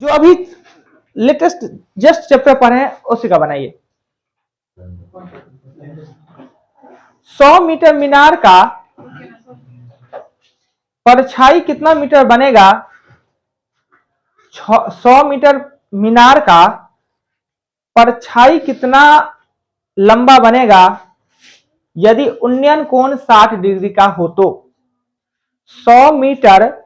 जो अभी latest just chapter पढ़े हैं उसी का बनाइए। 100 मीटर मीनार का परछाई कितना मीटर बनेगा? 100 मीटर मीनार का परछाई कितना लंबा बनेगा यदि उन्नयन कोण 60 डिग्री का हो तो? 100 मीटर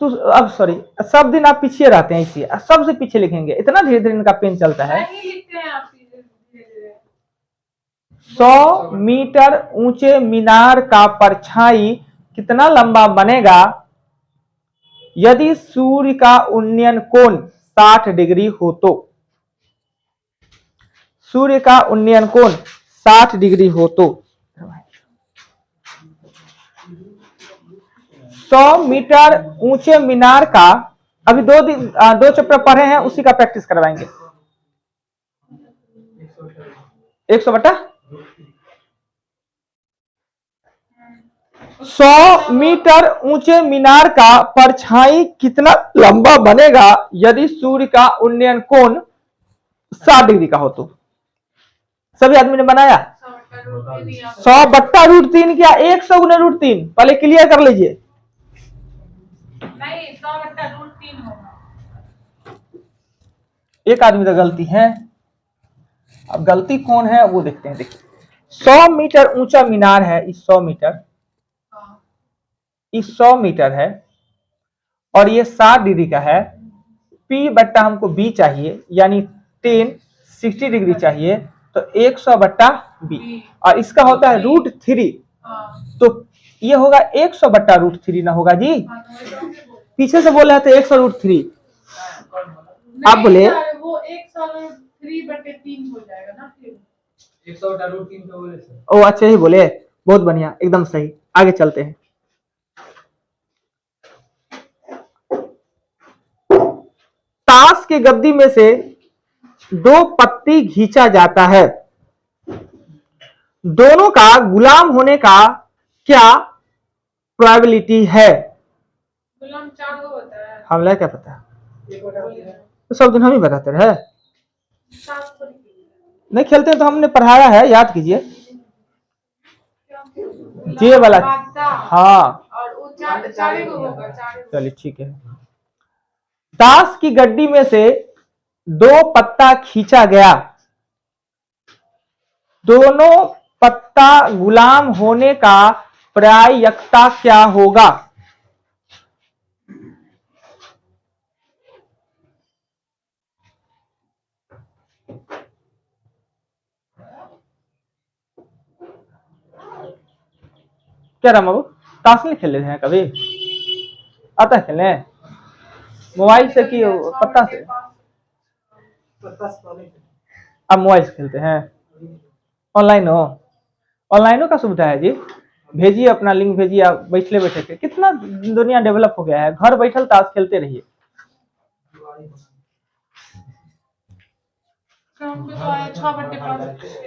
तो अब सॉरी सब दिन आप पीछे रहते हैं, इसी सबसे पीछे लिखेंगे, इतना धीरे धीरे इनका पेन चलता है। 100 मीटर ऊंचे मीनार का परछाई कितना लंबा बनेगा यदि सूर्य का उन्नयन कोण 60 डिग्री हो तो? सूर्य का उन्नयन कोण 60 डिग्री हो तो 100 मीटर ऊंचे मीनार का, अभी दो चैप्टर पढ़े हैं उसी का प्रैक्टिस करवाएंगे। 100 मीटर ऊंचे मीनार का परछाई कितना लंबा बनेगा यदि सूर्य का उन्नयन कोण 60 डिग्री का हो तो? सभी आदमी ने बनाया? 100/√3 क्या 100×√3? पहले क्लियर कर लीजिए। नहीं, 100/√3 होगा। एक आदमी का गलती है, अब गलती कौन है वो देखते हैं। देखिए 100 मीटर ऊंचा मीनार है, इस 100 मीटर है और ये 60 डिग्री का है। P/, हमको B चाहिए यानी 60 डिग्री चाहिए, तो 100/B और इसका होता है √3, तो ये होगा 100/√3 ना होगा जी? पीछे से बोल रहे थे 100√3, आप बोले वो 100√3/3 हो जाएगा ना, फिर 100/√3 तो बोले सर। ओ अच्छा ही बोले, बहुत बढ़िया, एकदम सही। आगे चलते हैं। ताश के गद्दी में से 2 पत्ती खींचा जाता है, दोनों का गुलाम होने का क्या प्रोबेबिलिटी है? गुलाम 4 होता है, हमला क्या पता, तो सब दिन हम ही बताते रहे। नहीं खेलते तो हमने पढ़ाया है, याद कीजिए। जे वाला, हाँ चलिए ठीक है। ताश की गड्डी में से 2 पत्ता खींचा गया, दोनों पत्ता गुलाम होने का प्रायिकता क्या होगा? क्या राम बाबू, ताश नहीं खेले हैं कभी? आता है खेलने? मोबाइल से कि पत्ता से? अब मोबाइल से खेलते हैं। ऑनलाइनो का सुविधा है जी, भेजिए अपना लिंक भेजिए, आप बैठले बैठे के। कितना दुनिया डेवलप हो गया है, घर बैठल ताश खेलते रहिए।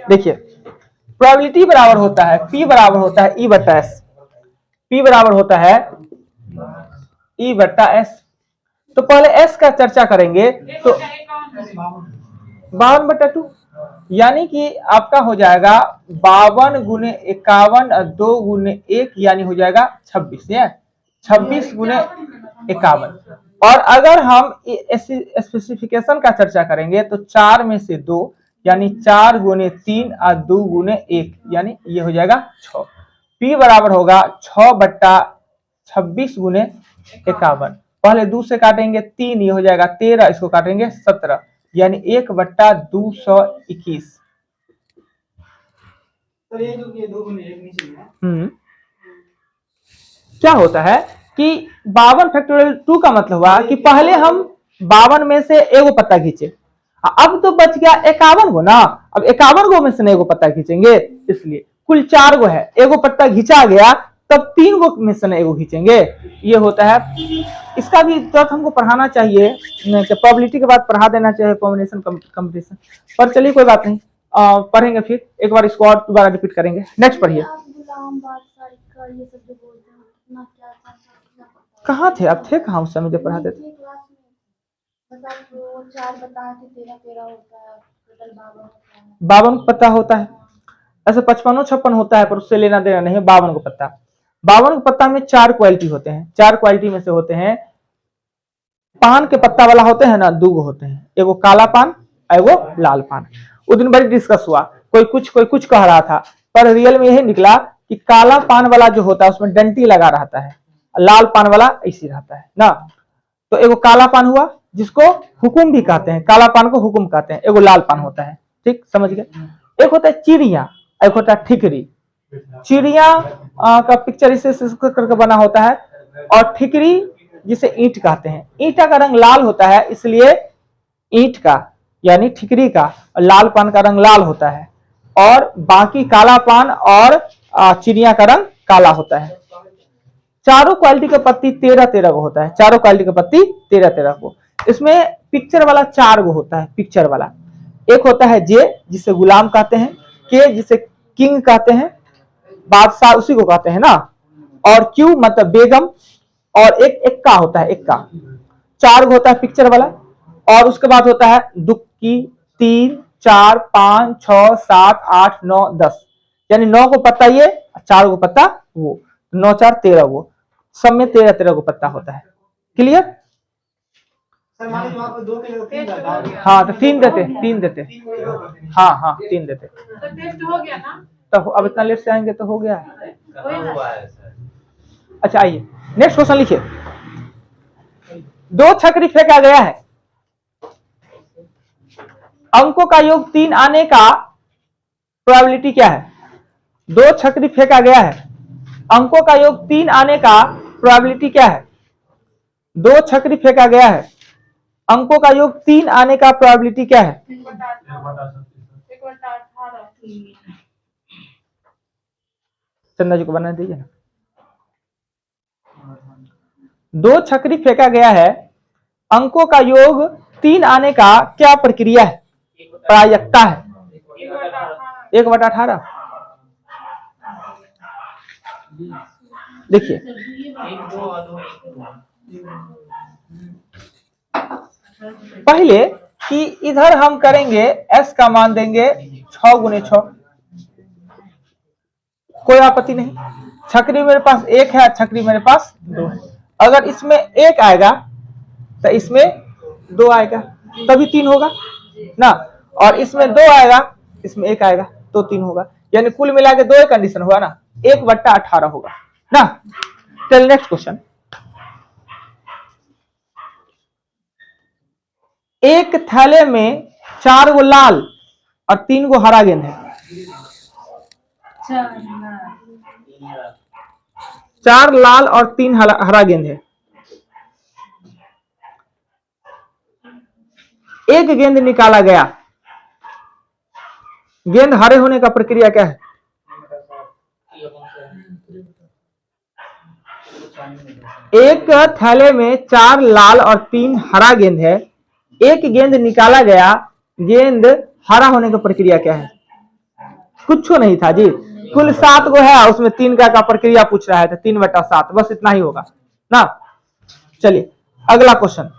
देखिए प्रोबेबिलिटी बराबर होता है P बराबर होता है E/S। P बराबर होता है E/S। तो पहले S का चर्चा करेंगे तो 52/2 यानी कि आपका हो जाएगा 52×51 2×1 यानी हो जाएगा 26, 26×51। और अगर हम स्पेसिफिकेशन का चर्चा करेंगे तो 4 में से 2 यानी 4×3 और 2×1 यानी ये हो जाएगा 6। P बराबर होगा 6/26×51। पहले 2 से काटेंगे 3, ये हो जाएगा 13, इसको काटेंगे 17 यानी 1/221। क्या होता है कि 52 का मतलब हुआ कि पहले हम 52 में से एगो पत्ता खींचे, अब तो बच गया 51 गो ना, अब 51 गो में से एगो पत्ता खींचेंगे, इसलिए कुल 4 गो है, एगो पत्ता खींचा गया तब 3 गो में से एगो खींचेंगे, ये होता है। इसका भी तो हमको पढ़ाना चाहिए, प्रोबेबिलिटी के बाद पढ़ा देना चाहिए कॉम्बिनेशन कंपटीशन, पर चलिए कोई बात नहीं, पढ़ेंगे फिर एक बार, इसको और दोबारा रिपीट करेंगे। नेक्स्ट पढ़िए। कहाँ थे आप, थे कहाँ उस समय जब पढ़ाते थे? चार बताए थे, 13 होता है, टोटल 52 होता है। 52 को पत्ता होता है। ऐसे 55-56 होता है, पर उससे लेना देना नहीं है। 52 को पत्ता, 52 के पत्ता में 4 क्वालिटी होते हैं। 4 क्वालिटी में से होते हैं, पान के पत्ता वाला होते हैं ना, 2 होते हैं, एगो काला पान, एगो लाल पान। उस दिन बड़ी डिस्कस हुआ, कोई कुछ कह रहा था, पर रियल में यही निकला कि काला पान वाला जो होता है उसमें डंटी लगा रहता है, लाल पान वाला ऐसी रहता है ना। तो एगो काला पान हुआ जिसको हुकुम भी कहते हैं, काला पान को हुकुम कहते हैं, एगो लाल पान होता है। ठीक, समझ गए। एक होता है चिड़िया, एक होता है ठिकरी। चिड़िया का पिक्चर इसे करके बना होता है, और ठिकरी जिसे ईंट कहते हैं। ईंटा का रंग लाल होता है, इसलिए ईंट का यानी ठिकरी का लाल पान का रंग लाल होता है, और बाकी काला पान और चिड़िया का रंग काला होता है। चारों क्वालिटी का पत्ती 13-13 को होता है। चारों क्वालिटी का पत्ती 13-13 को। इसमें पिक्चर वाला 4 गो होता है। पिक्चर वाला एक होता है जे, जिसे गुलाम कहते हैं, के जिसे किंग कहते हैं, बादशाह उसी को कहते हैं ना, और क्यू मतलब बेगम, और एक एक्का होता है, एक्का। 4 होता है पिक्चर वाला। और उसके बाद होता है दुक्की, 3, 4, 5, 6, 7, 8, 9, 10, यानी 9 को पत्ता ये, 4 को पत्ता वो, 9 4 13 वो, सब में 13-13 को पत्ता होता है। क्लियर। हाँ तो 3 देते, 3 देते। हाँ 3 देते। तो टेस्ट हो गया ना? तो अब इतना लेट से आएंगे तो हो गया। अच्छा आइए नेक्स्ट क्वेश्चन लिखिए। 2 छकरी फेंका गया है, अंकों का योग 3 आने का प्रोबेबिलिटी क्या है? 2 छकरी फेंका गया है, अंकों का योग 3 आने का प्रोबेबिलिटी क्या है? 2 छकरी फेंका गया है, अंकों का योग 3 आने का प्रोबेबिलिटी क्या है? चंदा जी को बना दीजिए ना। 2 छकरी फेंका गया है, अंकों का योग 3 आने का क्या प्रक्रिया है, प्रायिकता है? 1/18। देखिए पहले कि इधर हम करेंगे s का मान देंगे 6 गुने 6, कोई आपत्ति नहीं। छकरी मेरे पास 1 है, छकरी मेरे पास 2 है। अगर इसमें 1 आएगा तो इसमें 2 आएगा, तभी 3 होगा ना, और इसमें 2 आएगा, इसमें 1 आएगा तो 3 होगा। यानी कुल मिला के 2 कंडीशन हुआ ना, 1/18 होगा ना। चल नेक्स्ट क्वेश्चन। एक थैले में 4 गो लाल और 3 गो हरा गेंद है। 4 लाल और 3 हरा गेंद है। एक गेंद निकाला गया, गेंद हरे होने का प्रक्रिया क्या है? एक थैले में 4 लाल और 3 हरा गेंद है, एक गेंद निकाला गया, गेंद हरा होने की प्रक्रिया क्या है? कुछ नहीं था जी, कुल 7 गो है, उसमें 3 का प्रक्रिया पूछ रहा है, तो 3/7, बस इतना ही होगा ना। चलिए अगला क्वेश्चन।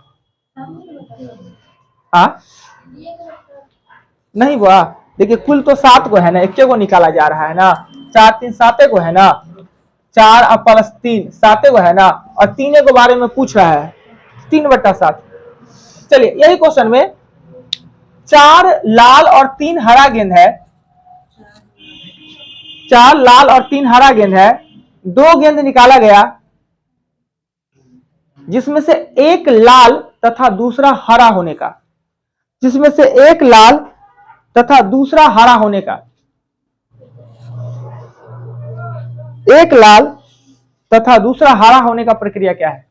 नहीं हुआ। देखिए कुल तो 7 को है ना, 1 को निकाला जा रहा है ना, 4 3 7 को है ना, 4 + 3 7 को है ना, और 3 के बारे में पूछ रहा है, 3/7। चलिए यही क्वेश्चन में 4 लाल और 3 हरा गेंद है, 4 लाल और 3 हरा गेंद है, 2 गेंद निकाला गया, जिसमें से एक लाल तथा दूसरा हरा होने का, जिसमें से एक लाल तथा दूसरा हरा होने का, एक लाल तथा दूसरा हरा होने का प्रक्रिया क्या है?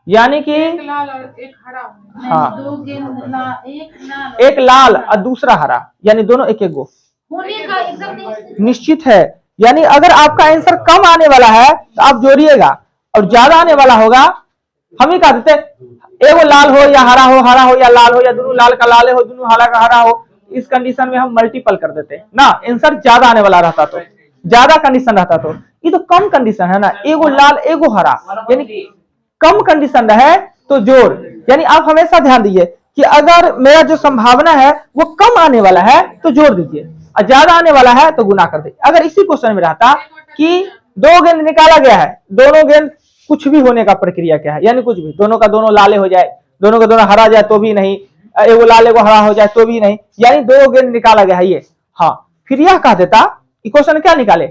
यानी कि एक लाल और एक हरा। हाँ, 2 गेंद, एक लाल और दूसरा हरा, यानी दोनों एक एक गो होने का एकदम निश्चित है। यानी अगर आपका आंसर कम आने वाला है तो आप जोड़िएगा, और ज्यादा आने वाला होगा हम ही कह देते एगो लाल हो या हरा हो या लाल हो, या दोनों लाल का लाल हो, दोनों हरा का हरा हो, इस कंडीशन में हम मल्टीपल कर देते ना। आंसर ज्यादा आने वाला रहता तो, ज्यादा कंडीशन रहता तो, ये तो कम कंडीशन है ना, एगो लाल एगो हरा, यानी कम कंडीशन रहे तो जोड़, यानी आप हमेशा ध्यान दीजिए कि अगर मेरा जो संभावना है वो कम आने वाला है तो जोड़ दीजिए, और ज्यादा आने वाला है तो गुना कर दीजिए। अगर इसी क्वेश्चन में रहता कि दो गेंद निकाला गया है, दोनों गेंद कुछ भी होने का प्रक्रिया क्या है, यानी कुछ भी, दोनों का दोनों लाले हो जाए, दोनों का दोनों हरा जाए तो भी नहीं, एगो लाल एगो हरा हो जाए तो भी नहीं, यानी दो गेंद निकाला गया है ये, हाँ, फिर यह कह देता क्वेश्चन क्या निकाले,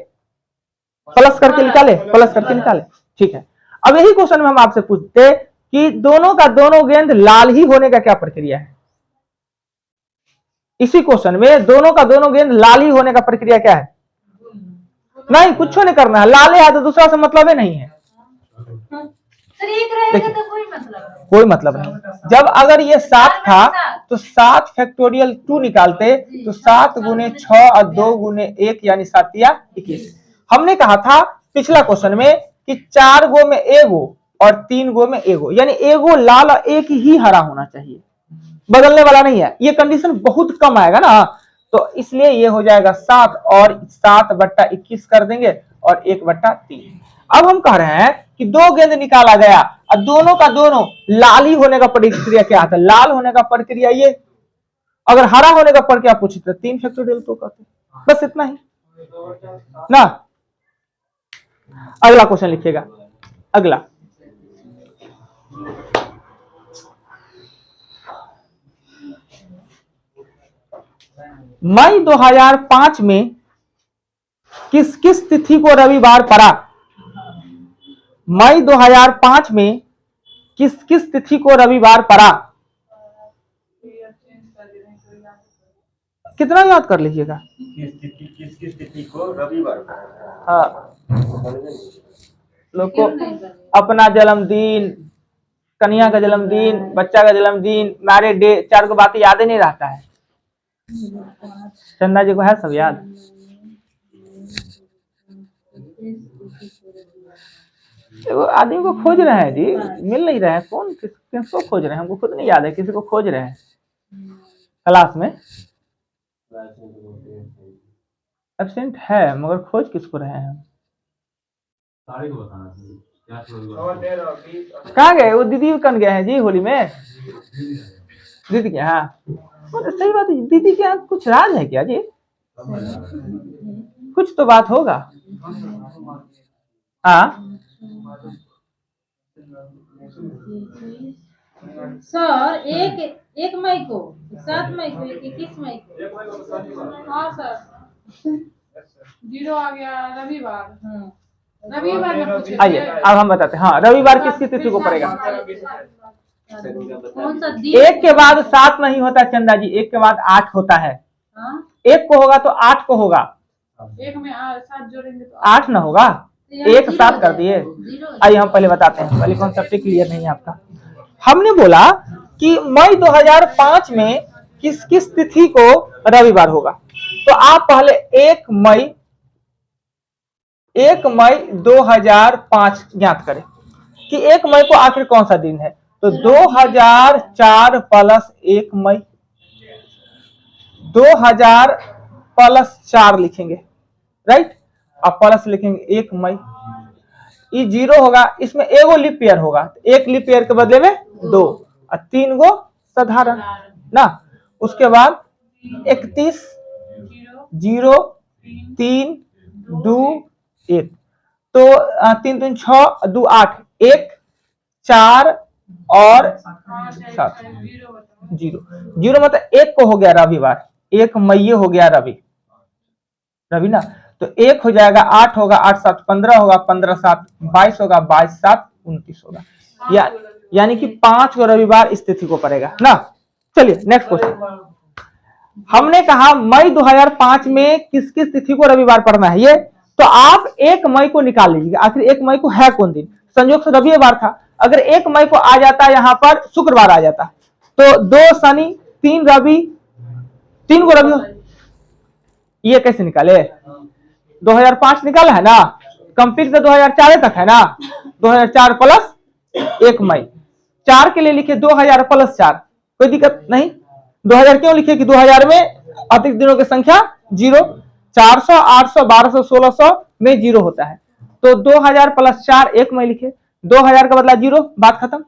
प्लस करके निकाले, प्लस करके निकाले, ठीक है। अब यही क्वेश्चन में हम आपसे पूछते कि दोनों का दोनों गेंद लाल ही होने का क्या प्रक्रिया है। इसी क्वेश्चन में दोनों का दोनों गेंद लाल ही होने का प्रक्रिया क्या है? नहीं, कुछ नहीं करना है, लाल है तो दूसरा से मतलब ही नहीं है, तो कोई मतलब नहीं। जब अगर ये 7 था तो 7 फैक्टोरियल 2 निकालते तो 7 गुने 6 और 2 गुने 1 यानी 7 या 21। हमने कहा था पिछला क्वेश्चन में कि 4 गो में एगो और 3 गो में एगो, यानी एगो लाल और एक ही हरा होना चाहिए, बदलने वाला नहीं है। ये कंडीशन बहुत कम आएगा ना, तो इसलिए ये हो जाएगा 7 और 7/21 कर देंगे और 1/3। अब हम कह रहे हैं कि दो गेंद निकाला गया और दोनों का दोनों लाल ही होने का प्रक्रिया क्या आता है? लाल होने का प्रक्रिया ये, अगर हरा होने का प्रक्रिया पूछते तो 3 फैक्टोरियल तो कहते, बस इतना ही ना। अगला क्वेश्चन लिखिएगा, अगला मई 2005 में किस किस तिथि को रविवार पड़ा? मई 2005 में किस किस तिथि को रविवार पड़ा? कितना याद कर लीजिएगा? किस तिथि को रविवार पड़ा? हाँ, लोग को अपना जन्मदिन, कन्या का जन्मदिन, बच्चा का जन्मदिन, मैरिज डे, 4 को बातें याद ही नहीं रहता है। चंदा जी को है सब याद? वो आदमी को खोज रहे हैं जी, मिल नहीं रहे हैं, कौन किसको खोज रहे हैं, हमको खुद नहीं याद है, किसी को खोज रहे हैं क्लास में। एब्सेंट है मगर खोज किसको रहे हैं? कहाँ गए वो? दीदी कन गए हैं जी होली में, दीदी के यहाँ। तो सही बात है, दीदी के यहाँ कुछ राज है क्या जी? कुछ तो बात होगा। हाँ सर, एक मई को, 7 मई को, 21 मई को। हाँ सर, 0 आ गया रविवार। रविवार में पूछे थे। आइए अब हम बताते हैं। हाँ, रविवार किसकी तिथि को पड़ेगा? कौन सा दिन? 1 के बाद 7 नहीं होता चंदा जी, 1 के बाद 8 होता है। 1 को होगा तो 8 को होगा, 1 में 7 जोड़ेंगे तो 8 ना होगा, 1 7 कर दिए। आइए हम पहले बताते हैं, पहले कॉन्सेप्ट क्लियर नहीं है आपका। हमने बोला कि मई 2005 में किस किस तिथि को रविवार होगा, तो आप पहले 1 मई 2005 ज्ञात करें कि 1 मई को आखिर कौन सा दिन है। तो 2004 प्लस 1 मई, 2000 प्लस 4 लिखेंगे, राइट, अब प्लस लिखेंगे 1 मई। ये 0 होगा, इसमें एगो लीप ईयर होगा, एक लीप ईयर के बदले में 2 और 3 गो साधारण ना। उसके बाद 31 0 3 2 1, तो 3 3 6 2 8 1 4 और 7 0 मतलब 1 को हो गया रविवार, 1 मई हो गया रवि ना। तो 1 हो जाएगा, 8 होगा, 8 7 15 होगा, 15 7 22 होगा, 22 7 29 होगा, यानी कि 5 को रविवार इस तिथि को पड़ेगा ना। चलिए नेक्स्ट क्वेश्चन। हमने कहा मई 2005 में किस किस तिथि को रविवार पड़ना है ये, तो आप 1 मई को निकाल लीजिएगा। आखिर 1 मई को है कौन दिन? संयोग से रविवार था। अगर 1 मई को आ जाता यहाँ पर शुक्रवार आ जाता तो 2 शनि 3 रवि, 3 को रवि, ये कैसे निकाले? 2005 निकाला है ना, कंप्लीट तो 2004 तक है ना। 2004 प्लस 1 मई, 4 के लिए लिखे 2000 प्लस 4, कोई दिक्कत नहीं। 2000 क्यों लिखे कि 2000 में अधिक दिनों की संख्या 0, 400 800 1200 1600 में 0 होता है, तो 2000 प्लस 4 1 मई लिखे, 2000 का बदला 0, बात खत्म।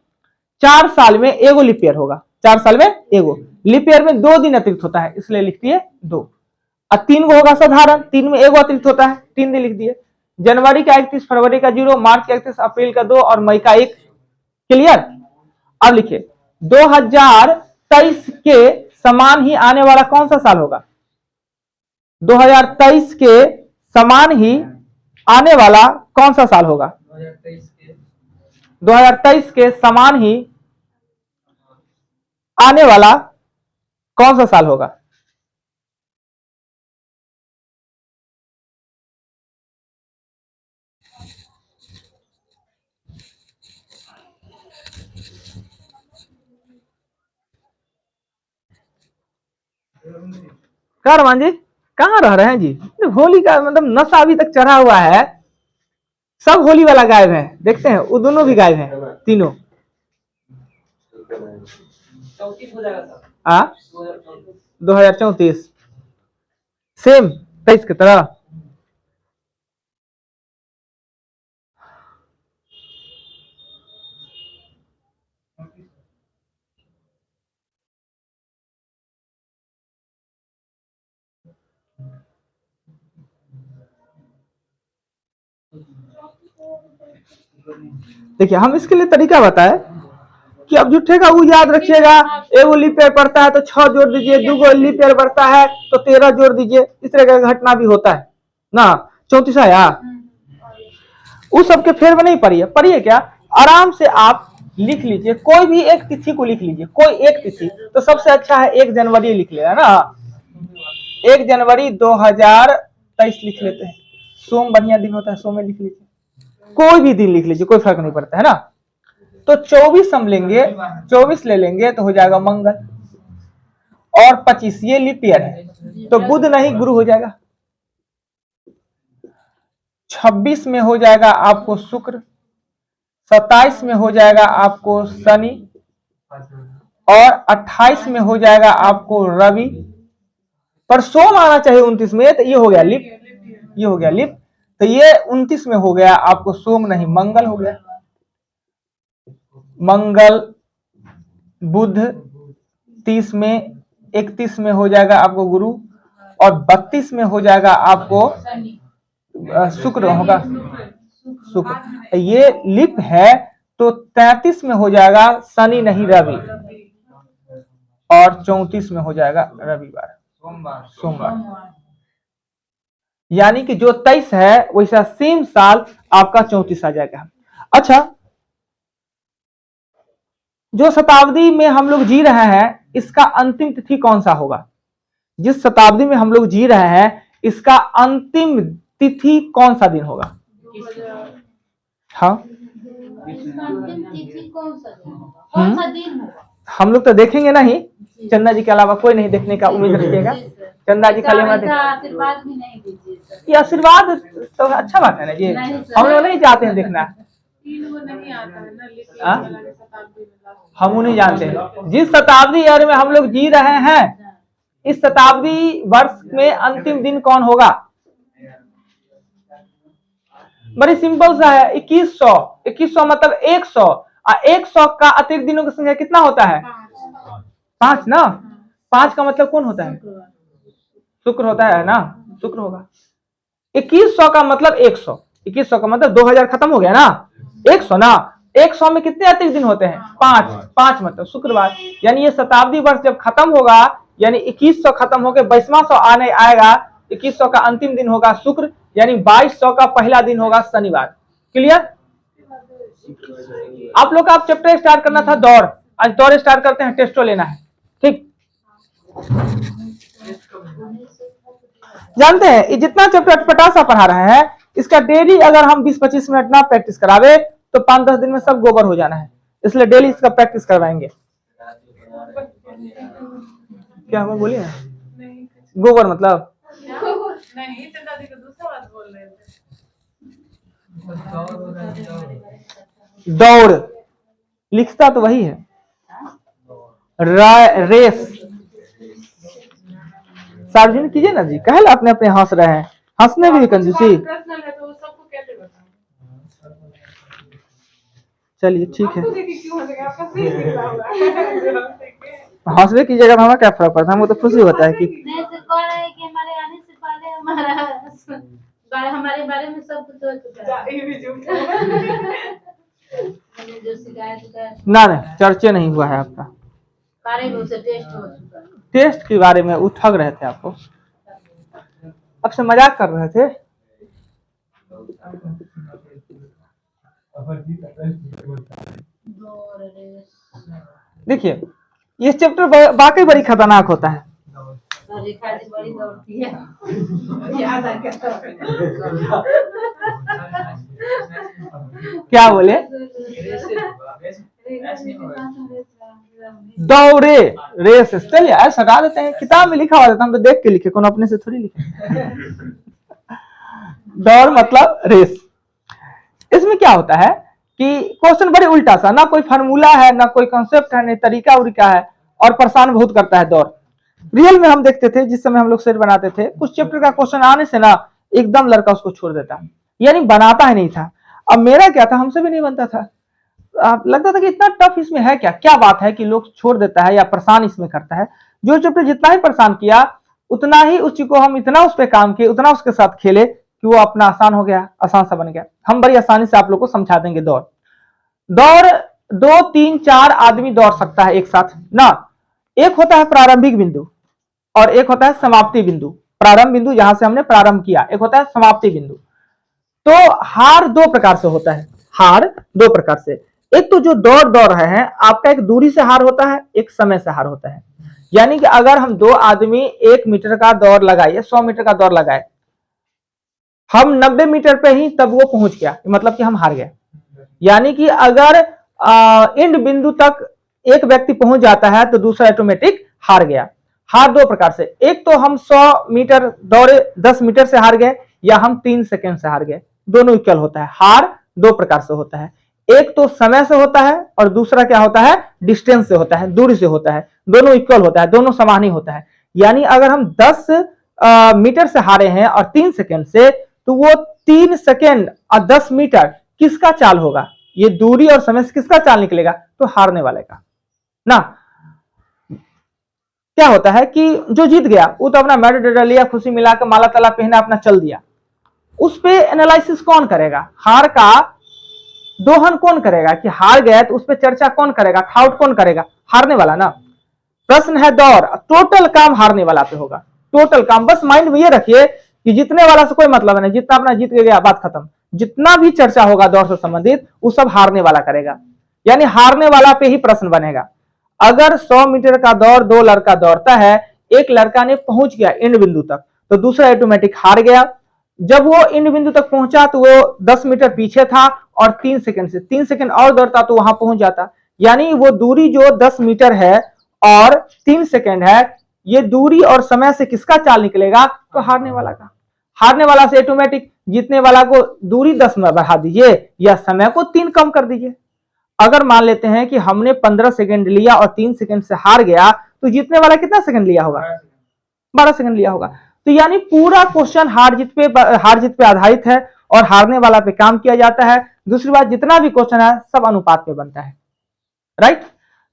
4 साल में एगो लीप ईयर होगा, 4 साल में एगो लीप ईयर में 2 दिन अतिरिक्त होता है, इसलिए लिख दिए 2। और 3 गो होगा साधारण, 3 में एगो अतिरिक्त होता है, 3 दिन लिख दिए। जनवरी का 31, फरवरी का 0, मार्च का 31, अप्रैल का 2 और मई का 1। क्लियर। अब लिखिए 2023 के समान ही आने वाला कौन सा साल होगा? 2023 के समान ही आने वाला कौन सा साल होगा? 2023 के समान ही आने वाला कौन सा साल होगा? क्या रमान जी कहाँ रह रहे हैं जी? होली का मतलब नशा अभी तक चढ़ा हुआ है, सब होली वाला गायब है, देखते हैं वो दोनों भी गायब हैं, तीनों। 2034 सेम 23 की तरह। देखिए हम इसके लिए तरीका बताए कि अब झूठे का वो याद रखिएगा, एगो लीप ईयर पड़ता है तो 6 जोड़ दीजिए, 2 गो लीप ईयर बढ़ता है तो 13 जोड़ दीजिए, इस तरह का घटना भी होता है ना। 34 आया, उस सबके फेर में नहीं पढ़िए, पढ़िए क्या आराम से आप लिख लीजिए, कोई भी एक तिथि को लिख लीजिए, कोई एक तिथि। तो सबसे अच्छा है 1 जनवरी लिख लेना ना, 1 जनवरी 2023 लिख लेते हैं, सोम बढ़िया दिन होता है, सोम में लिख लीजिए, कोई भी दिन लिख लीजिए, कोई फर्क नहीं पड़ता है ना। तो 24 हम लेंगे, 24 ले लेंगे तो हो जाएगा मंगल, और 25 ये लीप ईयर है तो बुध नहीं गुरु हो जाएगा। 26 में हो जाएगा आपको शुक्र, 27 में हो जाएगा आपको शनि, और 28 में हो जाएगा आपको रवि, पर सोम आना चाहिए 29 में, तो ये हो गया लिप, ये हो गया लिप, तो ये 29 में हो गया आपको सोम नहीं मंगल हो गया। मंगल, बुध 30 में, 31 में हो जाएगा आपको गुरु, और 32 में हो जाएगा आपको शुक्र होगा, शुक्र। ये लिप है तो 33 में हो जाएगा शनि नहीं रवि, और 34 में हो जाएगा रविवार, सोमवार। यानी कि जो 23 है वैसा सेम साल आपका 34 आ जाएगा। अच्छा, जो शताब्दी में हम लोग जी रहे हैं इसका अंतिम तिथि कौन सा होगा? जिस शताब्दी में हम लोग जी रहे हैं इसका अंतिम तिथि कौन सा दिन होगा? हाँ, अंतिम तिथि कौन सा दिन होगा? कौन सा दिन होगा? हम लोग तो देखेंगे नहीं, चंदा जी के अलावा कोई नहीं देखने का उम्मीद रखिएगा, चंदा जी खाली हमारे आशीर्वाद भी नहीं दीजिए। ये आशीर्वाद तो अच्छा बात है ना जी, हम लोग नहीं चाहते हैं देखना, नहीं आता है ना, हम नहीं जानते हैं। जिस शताब्दी ईयर में हम लोग जी रहे हैं इस शताब्दी वर्ष में अंतिम दिन कौन होगा? बड़ी सिंपल सा है, 2100। 2100 मतलब 100, और 100 का अतिरिक्त दिनों की संख्या कितना होता है? 5 ना। 5 का मतलब कौन होता है? शुक्र होता है ना, शुक्र होगा। 2100 का मतलब 100, 2100 का मतलब 2000 खत्म हो गया ना, 100 ना, 100 में कितने अतिरिक्त दिन होते हैं? 5 मतलब शुक्रवार। यानी ये शताब्दी वर्ष जब खत्म होगा, यानी 2100 खत्म होकर 2200 आने आएगा, 2100 का अंतिम दिन होगा शुक्र, यानी 2200 का पहला दिन होगा शनिवार। क्लियर? आप लोग का आप चैप्टर स्टार्ट करना था दौड़, आज दौड़ स्टार्ट करते हैं, टेस्टो लेना है, ठीक। जानते हैं ये जितना चैप्टर अटपटा सा पढ़ा रहे हैं इसका डेली अगर हम 20-25 मिनट ना प्रैक्टिस करावे तो 5-10 दिन में सब गोबर हो जाना है, इसलिए डेली इसका प्रैक्टिस करवाएंगे। क्या हम बोलिए ना, गोबर मतलब नहीं, चंदा जी को दूसरा बात बोल रहे थे। दौड़ लिखता तो वही है, रेस। सार्वजनिक कीजिए ना जी, कहे अपने अपने हंस रहे हैं, हंसने में भी कंजूसी। चलिए ठीक है, आपको देखिए क्यों हंसेगा, आपका सिर निकला हुआ है जो हम देखे। हौसले की जगह हमें क्या फर्क पड़ता है, हमको तो खुशी होता है कि नहीं सिर्फ कह रहे हैं कि हमारे आने से पहले हमारे बारे में सब कुछ हो चुका है। ये भी झूठ है। मैंने जो शिकायत का ना नहीं चर्चे नहीं हुआ है आपका, कार्य में उसे टेस्ट हो चुका है। टेस्ट के बारे में वो ठग रहे थे आपको, आपसे मजाक कर रहे थे। देखिए ये चैप्टर वाकई बड़ी खतरनाक होता है। रेखा जी बड़ी दौड़ती है, याद आ गया। क्या बोले? दौड़े रेस, चलिए ऐसा हटा देते हैं, किताब में लिखा हुआ था, हम तो देख के लिखे, कौन अपने से थोड़ी लिखे। दौड़ मतलब रेस। इसमें क्या होता है कि क्वेश्चन बड़े उल्टा सा, ना कोई फार्मूला है, ना कोई कॉन्सेप्ट है, ना तरीका उरिका है, और परेशान बहुत करता है दौड़। रियल में हम देखते थे जिस समय हम लोग सेट बनाते थे, कुछ चैप्टर का क्वेश्चन आने से ना एकदम लड़का उसको छोड़ देता, यानी बनाता ही नहीं था। अब मेरा क्या था, हमसे भी नहीं बनता था, लगता था कि इतना टफ इसमें है क्या, क्या बात है कि लोग छोड़ देता है या परेशान इसमें करता है। जो चैप्टर जितना ही परेशान किया उतना ही उसको हम इतना उस पर काम किए, उतना उसके साथ खेले कि वो अपना आसान हो गया, आसान सा बन गया। हम बड़ी आसानी से आप लोग को समझा देंगे। दौड़ 2, 3, 4 आदमी दौड़ सकता है एक साथ ना। एक होता है प्रारंभिक बिंदु और एक होता है समाप्ति बिंदु। प्रारंभ बिंदु जहां से हमने प्रारंभ किया, एक होता है समाप्ति बिंदु। तो हार दो प्रकार से होता है, हार दो प्रकार से। एक तो जो दौड़ रहे हैं आपका, एक दूरी से हार होता है, एक समय से हार होता है। यानी कि अगर हम 2 आदमी 1 मीटर का दौड़ लगाए, 100 मीटर का दौड़ लगाए, हम 90 मीटर पे ही तब वो पहुंच गया, मतलब कि हम हार गए। यानी कि अगर एंड बिंदु तक एक व्यक्ति पहुंच जाता है तो दूसरा ऑटोमेटिक हार गया। हार दो प्रकार से, एक तो हम 100 मीटर दौड़े 10 मीटर से हार गए, या हम 3 सेकंड से हार गए, दोनों इक्वल होता है। हार दो प्रकार से होता है, एक तो समय से होता है और दूसरा क्या होता है, डिस्टेंस से होता है, दूरी से होता है। दोनों इक्वल होता है, दोनों समान ही होता है। यानी अगर हम 10 मीटर से हारे हैं और 3 सेकंड से, तो वो 3 सेकंड और 10 मीटर किसका चाल होगा, ये दूरी और समय से किसका चाल निकलेगा, तो हारने वाले का ना। क्या होता है कि जो जीत गया वो तो अपना मेडल लिया, खुशी मिलाकर माला ताला पहना, अपना चल दिया। उस पे एनालिसिस कौन करेगा, हार का दोहन कौन करेगा कि हार गए, तो उस पे चर्चा कौन करेगा, थाउट कौन करेगा, हारने वाला ना। प्रश्न है दौड़, टोटल काम हारने वाला पे होगा, टोटल काम। बस माइंड में ये रखिए कि जीतने वाला से कोई मतलब नहीं, जितना अपना जीत गया बात खत्म। जितना भी चर्चा होगा दौड़ से संबंधित वो सब हारने वाला करेगा, यानी हारने वाला पे ही प्रश्न बनेगा। अगर 100 मीटर का दौड़ 2 लड़का दौड़ता है, एक लड़का ने पहुंच गया एंड बिंदु तक, तो दूसरा ऑटोमेटिक हार गया। जब वो एंड बिंदु तक पहुंचा तो वो 10 मीटर पीछे था और 3 सेकंड से 3 सेकंड और दौड़ता तो वहां पहुंच जाता। यानी वो दूरी जो 10 मीटर है और 3 सेकंड है, ये दूरी और समय से किसका चाल निकलेगा, तो हारने वाला का। हारने वाला से ऑटोमेटिक जीतने वाला को दूरी 10 में बढ़ा दीजिए या समय को 3 कम कर दीजिए। अगर मान लेते हैं कि हमने 15 सेकंड लिया और 3 सेकंड से हार गया, तो जीतने वाला कितना सेकंड लिया होगा, 12 सेकंड लिया होगा। तो यानी पूरा क्वेश्चन हार जीत पे आधारित है और हारने वाला पे काम किया जाता है। दूसरी बात, जितना भी क्वेश्चन है सब अनुपात पे बनता है, राइट।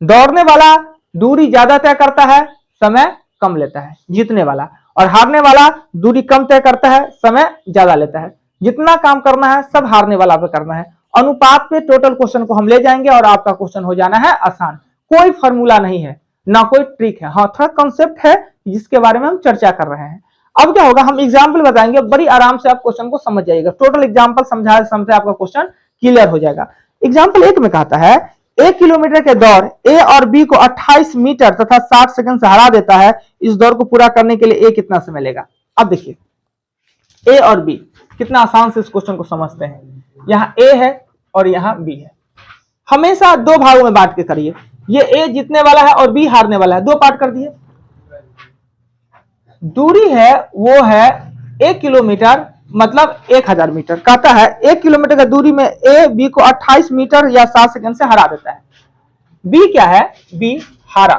दौड़ने वाला दूरी ज्यादा तय करता है, समय कम लेता है जीतने वाला, और हारने वाला दूरी कम तय करता है, समय ज्यादा लेता है। जितना काम करना है सब हारने वाला पे करना है। अनुपात पे टोटल क्वेश्चन को हम ले जाएंगे और आपका क्वेश्चन हो जाना है आसान। कोई फॉर्मूला नहीं है, ना कोई ट्रिक है, हाँ थोड़ा कॉन्सेप्ट है जिसके बारे में हम चर्चा कर रहे हैं। अब क्या होगा, हम एग्जाम्पल बताएंगे, बड़ी आराम से आप क्वेश्चन को समझ जाइएगा। टोटल एग्जाम्पल समझे आपका क्वेश्चन क्लियर हो जाएगा। एग्जाम्पल 1 में कहता है 1 किलोमीटर के दौड़ ए और बी को 28 मीटर तथा 60 सेकंड से हरा देता है। इस दौड़ को पूरा करने के लिए ए कितना समय लेगा। अब देखिए ए और बी, कितना आसान से इस क्वेश्चन को समझते हैं। यहाँ ए है और यहाँ बी है। हमेशा 2 भागों में बांट के करिए। ये ए जीतने वाला है और बी हारने वाला है, 2 पार्ट कर दिए। दूरी है वो है 1 किलोमीटर, मतलब 1000 मीटर। कहता है 1 किलोमीटर की दूरी में ए बी को 28 मीटर या 60 सेकंड से हरा देता है। बी क्या है, बी हारा।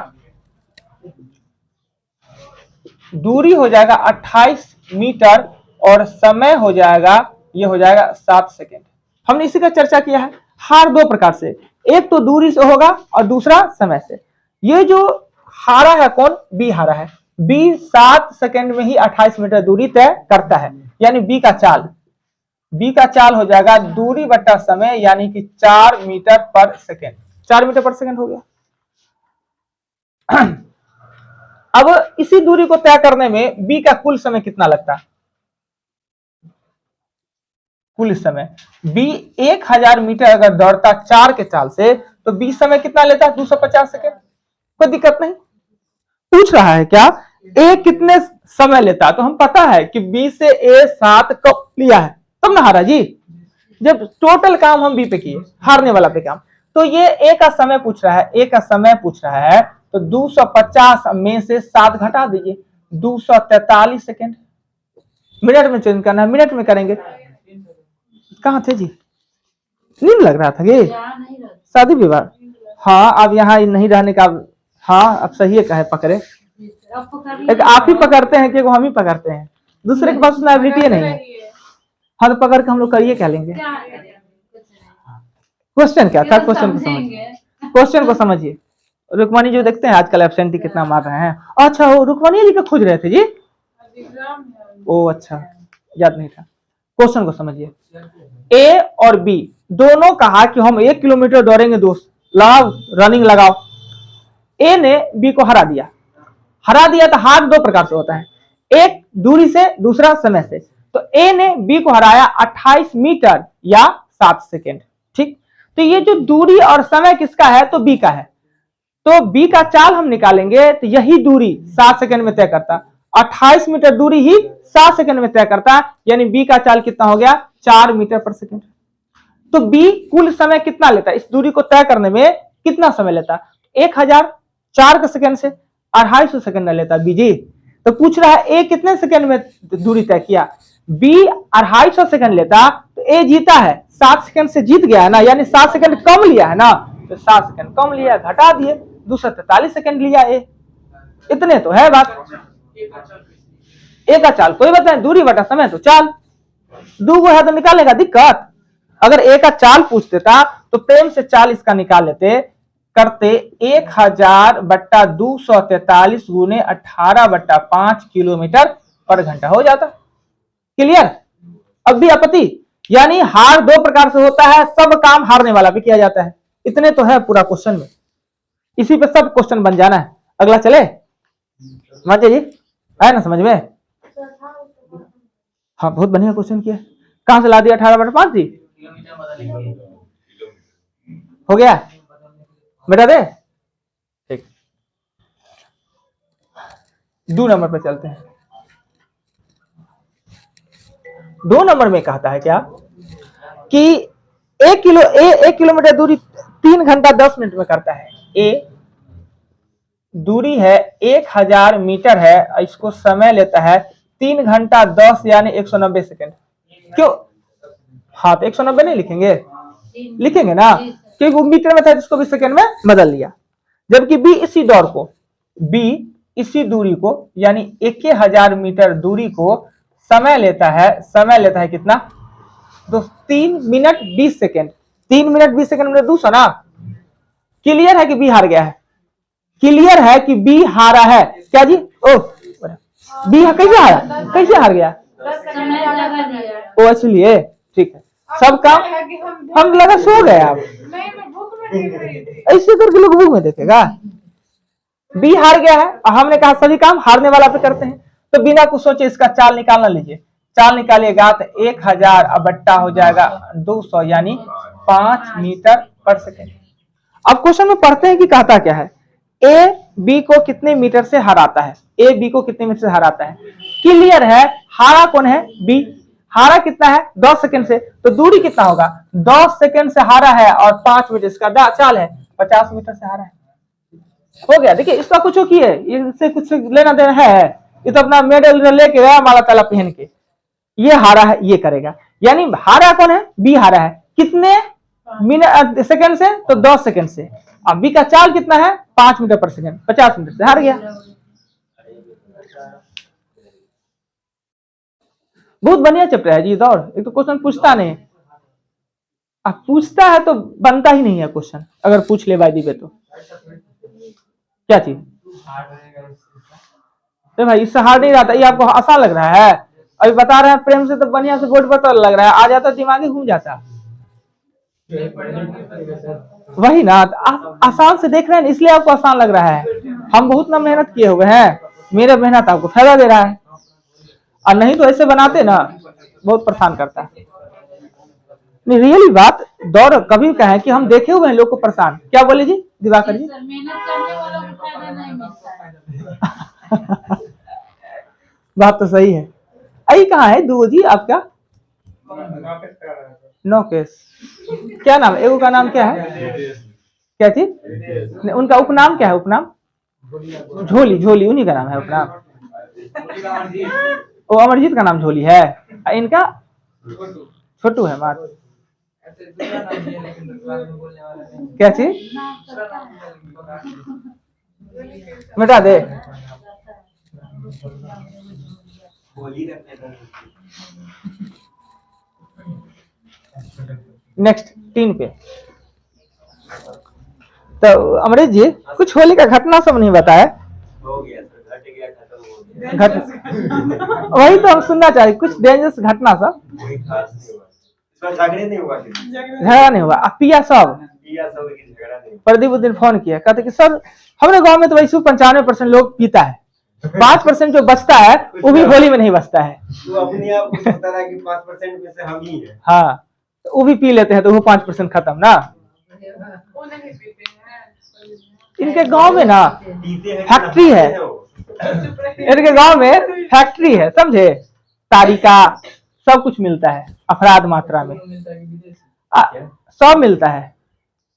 दूरी हो जाएगा 28 मीटर और समय हो जाएगा, ये हो जाएगा 7 सेकंड। हमने इसी का चर्चा किया है। हार दो प्रकार से, एक तो दूरी से होगा और दूसरा समय से। ये जो हारा है कौन, बी हारा है। बी 7 सेकंड में ही 28 मीटर दूरी तय करता है, यानी बी का चाल, बी का चाल हो जाएगा दूरी बट्टा समय, यानी कि 4 मीटर पर सेकंड। 4 मीटर पर सेकंड हो गया। अब इसी दूरी को तय करने में बी का कुल समय कितना लगता है? कुल समय बी 1000 मीटर अगर दौड़ता 4 के चाल से, तो बी समय कितना लेता है? 250 सेकंड। कोई दिक्कत नहीं। पूछ रहा है क्या ए कितने समय लेता है, तो हम पता है कि बी से ए 7 कब लिया है, तब ना हारा जी, जब टोटल काम हम बी पे किए, हारने वाला पे काम। तो ये ए का समय पूछ रहा है, ए का समय पूछ रहा है, तो 250 में से 7 घटा दीजिए, 243 सेकंड। मिनट में चेंज करना है, मिनट में करेंगे। कहाँ थे जी, नींद लग रहा था ये, शादी विवाह। हाँ अब यहाँ नहीं रहने का, हाँ अब सही है, कहे पकड़े, एक आप ही पकड़ते हैं कि हम ही पकड़ते हैं, दूसरे के पास उतना एबिलिटी नहीं है। हाँ तो पकड़ के हम लोग करिए क्या लेंगे। क्वेश्चन क्या था, क्वेश्चन को समझिए, क्वेश्चन को समझिए। रुकमणी जो देखते हैं आजकल एब्सेंटी कितना मार रहे हैं। अच्छा वो रुकमणी जी का खोज रहे थे जी, ओ अच्छा याद नहीं था। क्वेश्चन को समझिए, ए और बी दोनों कहा कि हम 1 किलोमीटर दौड़ेंगे दोस्त, लगाओ रनिंग लगाओ। ए ने बी को हरा दिया, हरा दिया तो हार दो प्रकार से होता है, एक दूरी से दूसरा समय से। तो ए ने बी को हराया 28 मीटर या 7 सेकेंड, ठीक। तो ये जो दूरी और समय किसका है, तो बी का है। तो बी का चाल हम निकालेंगे तो यही दूरी 7 सेकंड में तय करता, 28 मीटर दूरी ही 7 सेकंड में तय करता है, यानी बी का चाल कितना हो गया, 4 मीटर पर सेकंड। तो बी कुल समय कितना लेता है, इस दूरी को तय करने में कितना समय लेता है, 1004 के सेकंड से 250 सेकंड में लेता बीजी। तो पूछ रहा है ए कितने सेकंड में दूरी तय किया, बी 250 सेकंड लेता तो ए जीता है, 7 सेकंड से जीत गया है ना, यानी 7 सेकंड कम लिया है ना, तो 7 सेकंड कम लिया, घटा दिए, 243 सेकंड लिया ए। इतने तो है बात। ए का चाल कोई बात नहीं, दूरी बटा समय तो चाल, दो है तो निकालेगा दिक्कत। अगर ए का चाल पूछ देता तो प्रेम से चाल इसका निकाल लेते, करते 1000 बट्टा 243 गुने 18 बट्टा 5 किलोमीटर पर घंटा हो जाता। क्लियर। अब भी आपत्ति, यानी हार दो प्रकार से होता है, सब काम हारने वाला भी किया जाता है। इतने तो है पूरा क्वेश्चन में, इसी पे सब क्वेश्चन बन जाना है। अगला चले, समझे जी, आया ना समझ में। हाँ बहुत बढ़िया क्वेश्चन किया, कहां से ला दिया 18 बटा 5 जी, हो गया बेटा दे, ठीक। 2 नंबर पे चलते हैं। 2 नंबर में कहता है क्या कि 1 किलोमीटर दूरी 3 घंटा 10 मिनट में करता है। ए दूरी है 1000 मीटर है, इसको समय लेता है 3 घंटा 10 यानी 190 सेकंड। क्यों, हाँ तो 190 नहीं लिखेंगे, लिखेंगे ना, क्योंकि वो मीटर में था इसको भी सेकंड में बदल लिया। जबकि बी इसी दौड़ को, बी इसी दूरी को यानी 1000 मीटर दूरी को समय लेता है कितना, तो 3 मिनट 20 सेकंड। 3 मिनट 20 सेकंड में 200 ना। क्लियर है कि बी हार गया है, क्लियर है कि बी हारा है क्या जी, ओ बी कैसे हारा, कैसे हार गया, ओ इसलिए ठीक है, सब काम हम लगा सो गए आप, ऐसे करके लोग बुक में देखेगा। बी हार गया है और हमने कहा सभी काम हारने वाला पे करते हैं, तो बिना कुछ सोचे इसका चाल निकालना लीजिए। चाल निकालिएगा तो 1000 अब बट्टा हो जाएगा 200 यानी 5 मीटर पर सेकेंड। अब क्वेश्चन में पढ़ते हैं कि कहता क्या है, ए बी को कितने मीटर से हराता है, ए बी को कितने मीटर से हराता है। क्लियर है, हारा कौन है, बी। हारा कितना है, 10 सेकंड से, तो दूरी कितना होगा, 10 सेकंड से हारा है और 5 मीटर इसका चाल है, 50 मीटर से हारा है। हो गया, देखिए इसका कुछ किए, इससे कुछ लेना देना है, ये तो अपना मेडल लेके गया माला ताला पहन के, ये हारा है, ये करेगा। यानी हारा कौन है, बी हारा है, कितने मिनट सेकंड से, तो 10 सेकंड से। अब बी का चाल कितना है, 5 मीटर पर सेकंड, 50 मीटर से हार गया। बहुत बढ़िया चैप्टर है जी दौड़, एक तो क्वेश्चन पूछता नहीं। अब पूछता है तो बनता ही नहीं है क्वेश्चन, अगर पूछ ले बाई दी वे तो क्या चीज। तो भाई इससे हार्ड नहीं रहता, ये आपको आसान लग रहा है। अभी बता रहे हैं प्रेम से तो बढ़िया से बोर्ड पर तो लग रहा है, आ जाता दिमाग ही घूम जाता। वही ना, तो आप आसान से देख रहे हैं इसलिए आपको आसान लग रहा है। हम बहुत ना मेहनत किए हुए हैं, मेरा मेहनत आपको फायदा दे रहा है, और नहीं तो ऐसे बनाते ना बहुत परेशान करता है। नहीं रियली बात, दौड़ कभी कहें कि हम देखे हुए हैं लोग को परेशान। क्या बोले जी दिवाकर जी? सर मेहनत करने वालों को फायदा नहीं मिलता है। बात तो सही है। आई कहाँ है दुगो जी आपका? नौकेश। क्या नाम है? एगो का नाम क्या है? क्या चीज? नहीं, उनका उपनाम क्या है? उपनाम झोली, झोली उन्हीं का नाम है उपनाम। वो अमरजीत का नाम झोली है, इनका छोटू है मार। क्या चीज? मिटा दे। नेक्स्ट 3 पे। तो अमरीश जी कुछ होली का घटना सब नहीं बताया। हो गया सर, घट गया, खत्म हो गया। घट वही तो हम सुनना चाहिए, कुछ डेंजरस घटना सब। कोई खास नहीं हुआ, इसमें झगड़े नहीं हुआ, झगड़ा नहीं हुआ। पिया सब पिया सब की झगड़ा नहीं। प्रदीप उस दिन फोन किया, कहते कि सर हमारे गांव में तो वैसे 95% लोग पीता है, 5% जो बचता है वो भी होली में नहीं बचता है। तू अपने आप को सोचता था कि 5% में से हम ही हैं। हाँ तो वो भी पी लेते हैं तो वो 5% खत्म ना। वो नहीं पीते हैं। इनके गांव में ना पीते हैं फैक्ट्री है, इनके गांव में फैक्ट्री है समझे, तारिका सब कुछ मिलता है अफराद मात्रा में, सब मिलता है।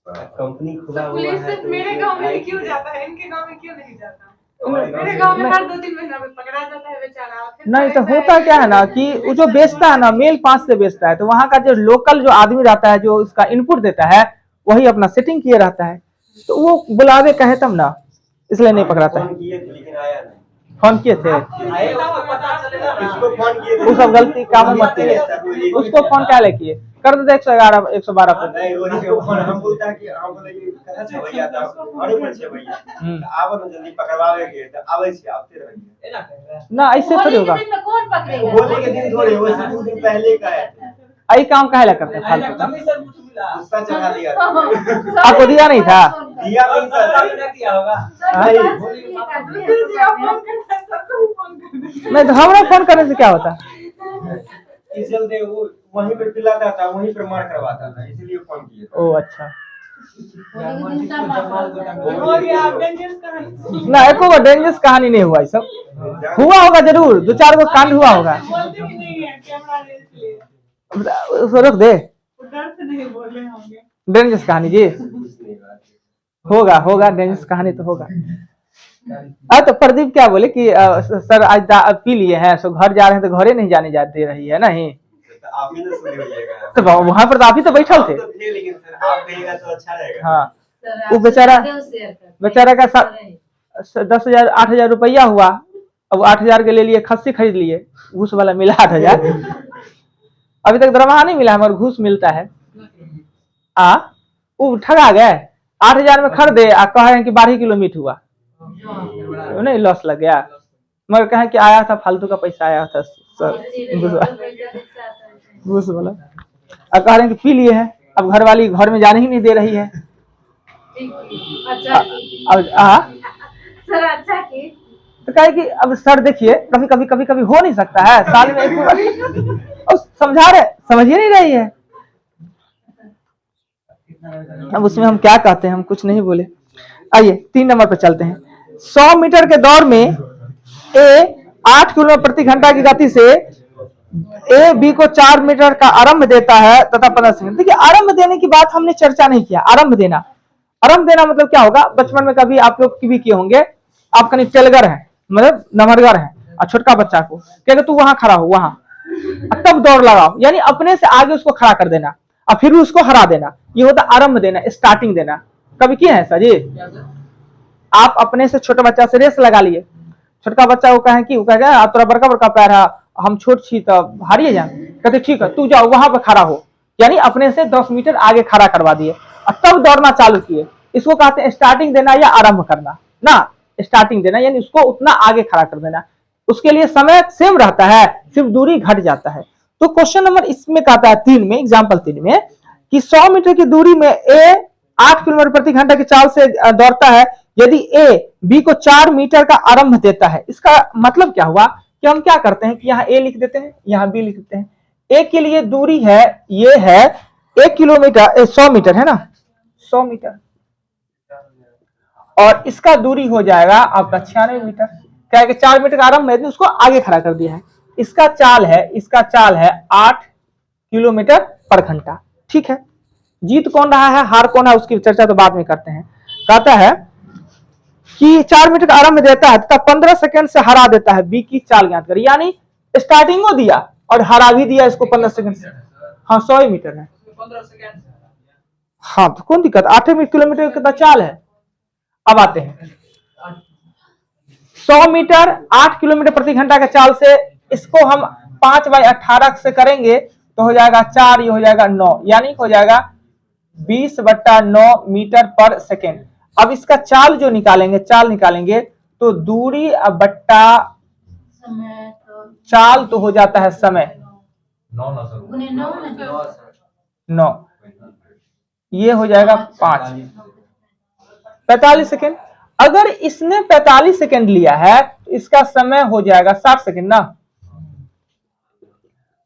कंपनी खुला हुआ पुलिस है तो मेरे गांव में क्यों जाता है, इनके गांव में क्यों नहीं जाता? मेरे गांव में हर 2-3 महीना में पकड़ा जाता है बेचारा। नहीं तो होता क्या है ना कि वो जो बेचता है ना मेल 5 से बेचता है, तो वहाँ का जो लोकल जो आदमी रहता है जो इसका इनपुट देता है वही अपना सेटिंग किए रहता है, तो वो बुलावे कहे तब ना, इसलिए नहीं पकड़ाता है। फोन किए थे लेकिन आया नहीं। फोन किए थे, इसको फोन किए थे, वो सब गलती काम मत कीजिए, उसको फोन क्या ले किए, कर देते 111 112 पर। नहीं वही को फोन हम बोलता कि हम बोले कि कहां से भैया था घरे पर छे भैया आवे न जल्दी पकड़वावे के त आवे छे आते रहिए ना, ऐसे थोड़ी होगा। होली के दिन में कौन पकड़ेगा? होली के दिन थोड़े वो 2 दिन पहले का है, यही काम काहे ला करते हैं फालतू का? गुस्सा चढ़ा दिया था। आपको दिया नहीं था? दिया नहीं था, दिया होगा। नहीं तो हमरा फोन करने से क्या होता? इस चलते वो वहीं पे पिलाता था, वहीं पे मार करवाता था, इसलिए फोन किए। ओ अच्छा। होली के दिन सब बात हो गया, आप डेंजरस कहानी ना एको को डेंजरस कहानी नहीं हुआ, ये सब हुआ होगा जरूर, 2-4 गो कांड हुआ होगा। बोलते ही नहीं है कैमरा है इसलिए, उसको रोक दे। वो डर से नहीं बोल रहे होंगे। डेंजरस कहानी जी होगा, होगा डेंजरस कहानी तो होगा। तो प्रदीप क्या बोले कि सर आज पी लिए हैं, सो घर जा रहे हैं, तो घरे नहीं जाने दे रही है नहीं, तो आप ही ना सुने होइएगा। तो वहां पर तो आप ही तो बैठल थे। तो थे लेकिन सर आप कहेगा तो अच्छा रहेगा। हाँ सर, वो आप बेचारा शेयर करते हैं। बेचारा का 10,000 8,000 रुपया हुआ, अब 8,000 के ले लिए खस्सी खरीद लिए, घूस वाला मिला 8,000, अभी तक दरमाहा नहीं मिला, मगर घूस मिलता है। वो ठगा गए, 8,000 में खरीदे आ कह रहे हैं कि 12 किलो मीट हुआ, नहीं लॉस लग गया, मगर कहें कि आया था फालतू का पैसा आया था घूस वाला, अब कह रहे हैं कि पी लिए हैं, अब घर वाली घर में जाने ही नहीं दे रही है। अच्छा अब सर, अच्छा की तो कहे कि अब सर देखिए कभी कभी हो नहीं सकता है, साल में एक बार, और समझा रहे समझ ही नहीं रही है। अब उसमें हम क्या कहते हैं, हम कुछ नहीं बोले। आइए 3 नंबर पर चलते हैं। 100 मीटर के दौड़ में ए 8 किलोमीटर प्रति घंटा की गति से ए बी को 4 मीटर का आरंभ देता है तथा 15 सेकंड। देखिए आरंभ देने की बात हमने चर्चा नहीं किया। आरंभ देना मतलब क्या होगा, बचपन में कभी आप लोग भी किए होंगे, आप कहीं टेलगर है मतलब नमरगर है, और छोटका बच्चा को कहेगा तू वहां खड़ा हो, वहां तब दौड़ लगाओ, यानी अपने से आगे उसको खड़ा कर देना और फिर उसको हरा देना, ये होता आरंभ देना, स्टार्टिंग देना। कभी किए हैं सर जी? आप अपने से छोटे बच्चा से रेस लगा लिए, छोटका बच्चा को कहें कि कहेगा आप तोरा बड़का बड़का पैर है, हम छोट छी तो हारिए जाए, कहते ठीक है तू जाओ वहां पर खड़ा हो, यानी अपने से 10 मीटर आगे खड़ा करवा दिए और तब दौड़ना चालू किए। इसको कहते हैं स्टार्टिंग देना या आरंभ करना ना, स्टार्टिंग देना यानी उसको उतना आगे खड़ा कर देना। उसके लिए समय सेम रहता है, सिर्फ दूरी घट जाता है। तो क्वेश्चन नंबर इसमें कहता है 3 में, एग्जाम्पल 3 में कि 100 मीटर की दूरी में ए 8 किलोमीटर प्रति घंटा की चाल से दौड़ता है। यदि ए बी को 4 मीटर का आरंभ देता है, इसका मतलब क्या हुआ कि हम क्या करते हैं कि यहाँ ए लिख देते हैं, यहाँ बी लिख देते हैं। ए के लिए दूरी है, ये है 1 किलोमीटर 100 मीटर है ना, 100 मीटर, और इसका दूरी हो जाएगा आपका 96 मीटर। क्या है कि 4 मीटर का आरंभ है, उसको आगे खड़ा कर दिया है। इसका चाल है 8 किलोमीटर पर घंटा। ठीक है, जीत कौन रहा है हार कौन है उसकी चर्चा तो बाद में करते हैं। कहता है कि 4 मीटर का आरंभ देता है तथा 15 सेकंड से हरा देता है। बी की चाल ज्ञात करें, यानी स्टार्टिंग दिया और हरा भी दिया इसको 15 सेकंड से। हाँ 100 मीटर है, हाँ तो कौन दिक्कत, 8 किलोमीटर का चाल है। अब आते हैं 100 मीटर 8 किलोमीटर प्रति घंटा का चाल से इसको हम 5/18 से करेंगे तो हो जाएगा 4, ये हो जाएगा 9, यानी हो जाएगा 20/9 मीटर पर सेकेंड। अब इसका चाल जो निकालेंगे तो दूरी बट्टा समय तो चाल तो हो जाता है समय 9, ये हो जाएगा 5, 45 सेकेंड। अगर इसने 45 सेकेंड लिया है तो इसका समय हो जाएगा 60 सेकेंड ना,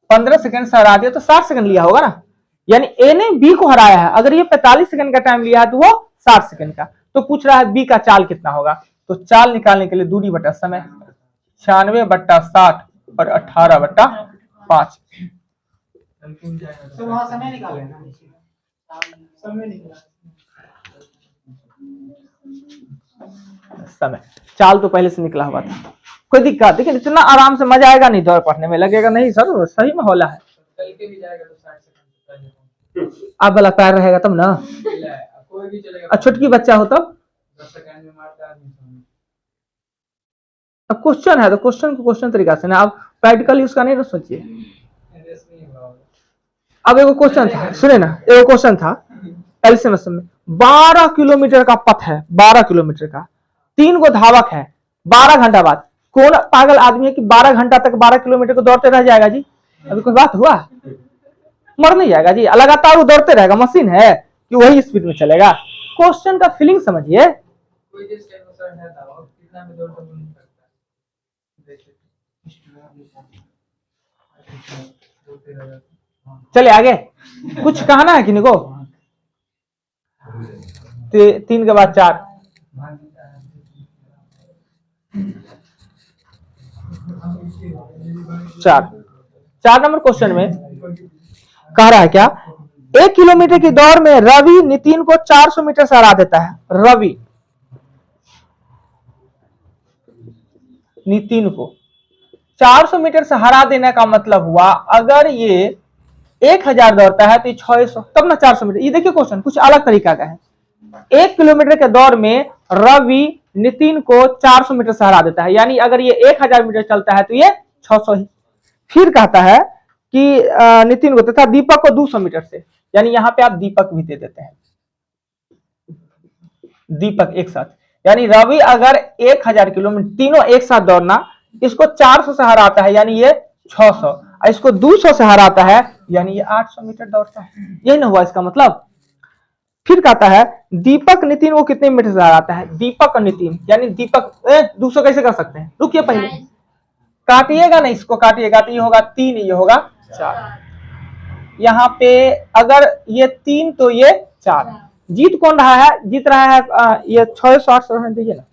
15 सेकेंड से हरा दिया तो 60 सेकेंड लिया होगा ना, यानी ए ने बी को हराया है। अगर ये 45 सेकेंड का टाइम लिया है तो वो 60 सेकेंड का। तो पूछ रहा है बी का चाल कितना होगा, तो चाल निकालने के लिए दूरी बटा समय 96/60 और 18/5। तो वहां समय निकाले ना, समय निकाला समय चाल तो पहले से निकला हुआ था, कोई दिक्कत। देखिए इतना आराम से मजा आएगा नहीं, दौड़ पढ़ने में लगेगा नहीं सर सही में होला है। चल के भी जाएगा तो 60 सेकंड आप वाला पैर रहेगा तब ना, कोई भी चलेगा। और छुटकी बच्चा हो तब 10 सेकंड में मारता है आदमी। अब क्वेश्चन है तो क्वेश्चन को क्वेश्चन तरीका से ना, आप प्रैक्टिकली उसका नहीं सोचिए। रेस नहीं होगा। अब एगो क्वेश्चन था, सुने ना, एगो क्वेश्चन था एलसीएस में 12 किलोमीटर का पथ है, 12 किलोमीटर का, 3 गो धावक है, 12 घंटा बाद कौन पागल आदमी है कि 12 घंटा तक 12 किलोमीटर को दौड़ते रह जाएगा जी? अभी कोई बात हुआ? मर नहीं जाएगा जी, लगातार वो दौड़ते रहेगा, मशीन है कि वही स्पीड में चलेगा। क्वेश्चन का फीलिंग समझिए। कोई जिसके अनुसार है दावा कितना में दौड़ तो नहीं सकता। चले आगे, कुछ कहना है किन्हीं को? 3 के बाद 4, चार नंबर क्वेश्चन में कह रहा है क्या, 1 किलोमीटर की दौड़ में रवि नितिन को 400 मीटर से हरा देता है। रवि नितिन को 400 मीटर से हरा देने का मतलब हुआ अगर ये 1000 दौड़ता है तो 600 तब ना 400 मीटर। ये देखिए क्वेश्चन कुछ अलग तरीका का है। 1 किलोमीटर के दौड़ में रवि नितिन को 400 मीटर से हरा देता है, यानी अगर ये 1000 मीटर चलता है तो ये 600 ही। फिर कहता है कि नितिन को तथा दीपक को 200 मीटर से, यानी यहां पे आप दीपक भी दे देते हैं, दीपक एक साथ, यानी रवि अगर 1000 किलोमीटर तीनों एक साथ दौड़ना, इसको 400 से हराता है यानी ये 600, इसको 200 से हराता है यानी ये 800 मीटर दौड़ता है। यही ना हुआ इसका मतलब। फिर कहता है दीपक नितिन को कितने मीटर से हराता है? दीपक और नितिन, यानी दीपक 200 कैसे कर सकते हैं? रुकिए पहले काटिएगा नहीं, इसको काटिएगा तो ये होगा 3, ये होगा 4। यहाँ पे अगर ये 3 तो ये 4। जीत कौन रहा है? जीत रहा है ये 600 रहने दीजिए ना,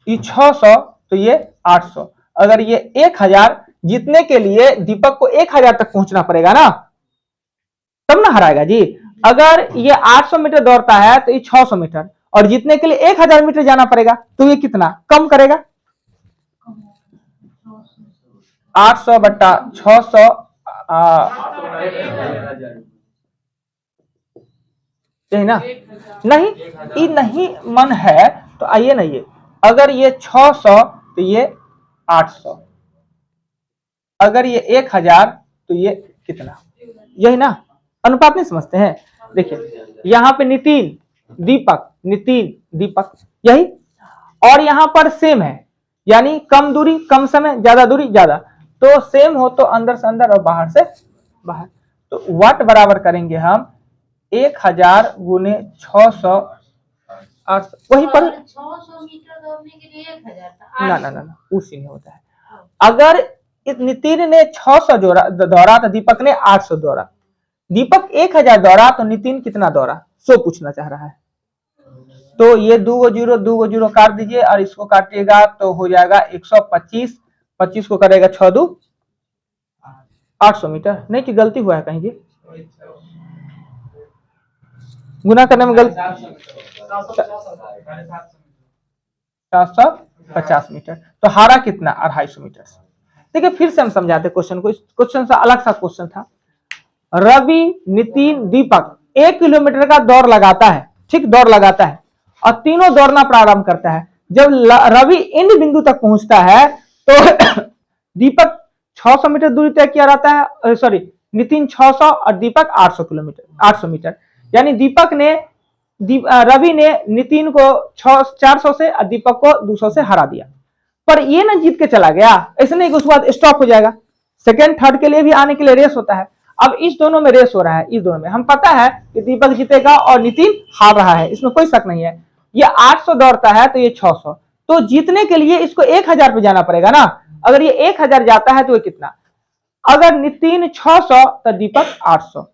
ये 600 तो ये 800। अगर ये 1000 जीतने के लिए दीपक को 1000 तक पहुंचना पड़ेगा ना, तब ना हराएगा जी। अगर ये 800 मीटर दौड़ता है तो ये 600 मीटर, और जीतने के लिए 1000 मीटर जाना पड़ेगा, तो ये कितना कम करेगा? 800/600 यही ना? नहीं, ये नहीं मन है तो आइए ना, ये अगर ये 600 तो ये 800, अगर ये 1000 तो ये कितना, यही ना, अनुपात नहीं समझते हैं। देखिए यहाँ पे नितिन दीपक, नितिन दीपक, यही, और यहाँ पर सेम है, यानी कम दूरी कम समय, ज्यादा दूरी ज्यादा, तो सेम हो तो अंदर से अंदर और बाहर से बाहर। तो वाट बराबर करेंगे हम 1000 गुने 600 800, वही पर 600 मीटर दौड़ने के लिए 1000 था। ना ना ना ना, उसी नहीं होता है। अगर नितिन ने 600 दौड़ा तो दीपक ने 800 दौड़ा, दीपक 1000 दौड़ा तो नितिन कितना दौड़ा, सो पूछना चाह रहा है। तो ये 2 जीरो काट दीजिए और इसको काटिएगा तो हो जाएगा 125, 25 को करेगा 6 2 800 मीटर। नहीं कि गलती हुआ है कहीं जी, गुना करने में गलती, 750 मीटर, तो हारा कितना 250 मीटर। देखिए फिर से हम समझाते क्वेश्चन को, इस क्वेश्चन से अलग सा क्वेश्चन था। रवि, नितिन, दीपक 1 किलोमीटर का दौड़ लगाता है, ठीक, दौड़ लगाता है और तीनों दौड़ना प्रारंभ करता है। जब रवि इन बिंदु तक पहुंचता है तो दीपक 600 मीटर दूरी तय किया रहता है, सॉरी नितिन 600 और दीपक 800 मीटर, यानी दीपक ने रवि ने नितिन को 400 से और दीपक को 200 से हरा दिया। पर ये ना जीत के चला गया, ऐसे नहीं कि उसके बाद स्टॉप हो जाएगा, सेकेंड थर्ड के लिए भी आने के लिए रेस होता है। अब इस दोनों में रेस हो रहा है, इस दोनों में हम पता है कि दीपक जीतेगा और नितिन हार रहा है, इसमें कोई शक नहीं है। ये 800 दौड़ता है तो ये 600, तो जीतने के लिए इसको 1000 पे जाना पड़ेगा ना। अगर ये 1000 जाता है तो ये कितना, अगर नितिन 600 तो दीपक 800,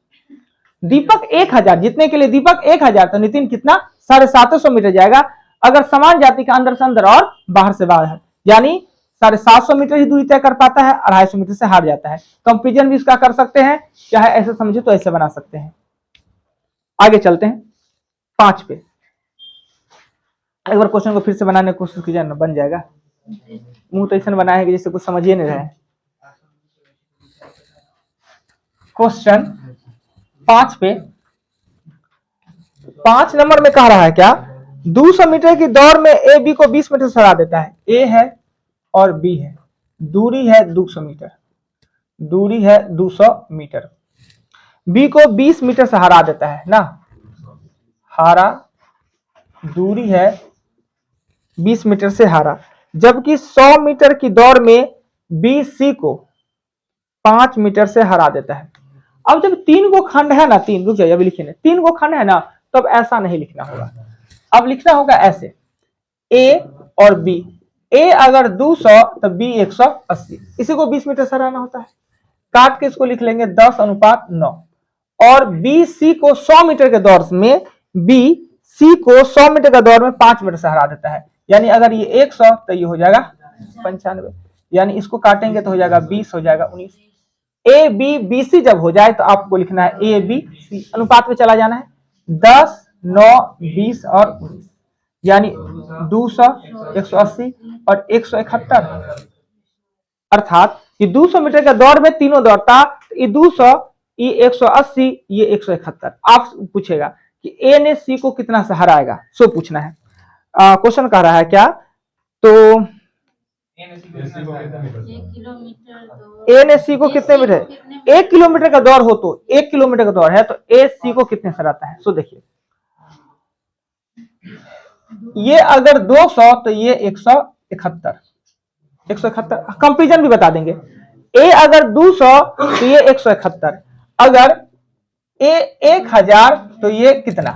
दीपक 1000, जीतने के लिए दीपक 1000 तो नितिन कितना 750 मीटर जाएगा। अगर समान जाति का अंदर से अंदर और बाहर से बाहर, यानी 750 मीटर ही दूरी तय कर पाता है, 250 मीटर से हार जाता है। कंपेरिजन भी इसका कर सकते हैं, चाहे ऐसे समझे तो ऐसे बना सकते हैं। आगे चलते हैं 5 पे, एक बार क्वेश्चन को फिर से बनाने की कोशिश कीजिए ना, बन जाएगा। मुंह तो ऐसा बनाया है कि जैसे कुछ समझिए नहीं रहे। क्वेश्चन 5 पे, 5 नंबर में कह रहा है क्या, 200 मीटर की दौड़ में ए बी को 20 मीटर से हरा देता है। ए है और बी है, दूरी है 200 मीटर, दूरी है 200 मीटर, बी को 20 मीटर से हरा देता है ना, हारा, दूरी है 20 मीटर से हारा, जबकि 100 मीटर की दौड़ में बी सी को 5 मीटर से हरा देता है। अब जब 3 को खंड है ना, 3, रुक जाइए अभी लिखेंगे, 3 को खंड है ना, तो अब ऐसा नहीं लिखना होगा, अब लिखना होगा ऐसे, ए और बी, ए अगर 200 तो बी 180, इसी को 20 मीटर से हराना होता है। काट के इसको लिख लेंगे 10:9, और बी सी को 100 मीटर के दौड़ में, बी सी को 100 मीटर का दौड़ में 5 मीटर से हरा देता है। यानी अगर ये 100 तो ये हो जाएगा 95, यानी इसको काटेंगे तो हो जाएगा 20, हो जाएगा 19। ए बी बी सी जब हो जाए तो आपको लिखना है ए बी सी, अनुपात में चला जाना है, 10 9 20 और 19, यानी 200 180 और 171, अर्थात ये 200 मीटर का दौड़ में तीनों दौड़ता, ये 200, ये 180, ये 171। आप पूछेगा कि ए ने सी को कितना से हराएगा, सो पूछना है। क्वेश्चन कह रहा है क्या, तो ए ने सी को कितने मीटर, 1 किलोमीटर का दौड़ हो तो 1 किलोमीटर का दौड़ है तो ए सी को कितने से हराता है। सो देखिए, ये अगर 200 तो ये 171, 171, कंपेरिजन भी बता देंगे। ए अगर 200 तो ये 171, अगर ए 1000 तो ये कितना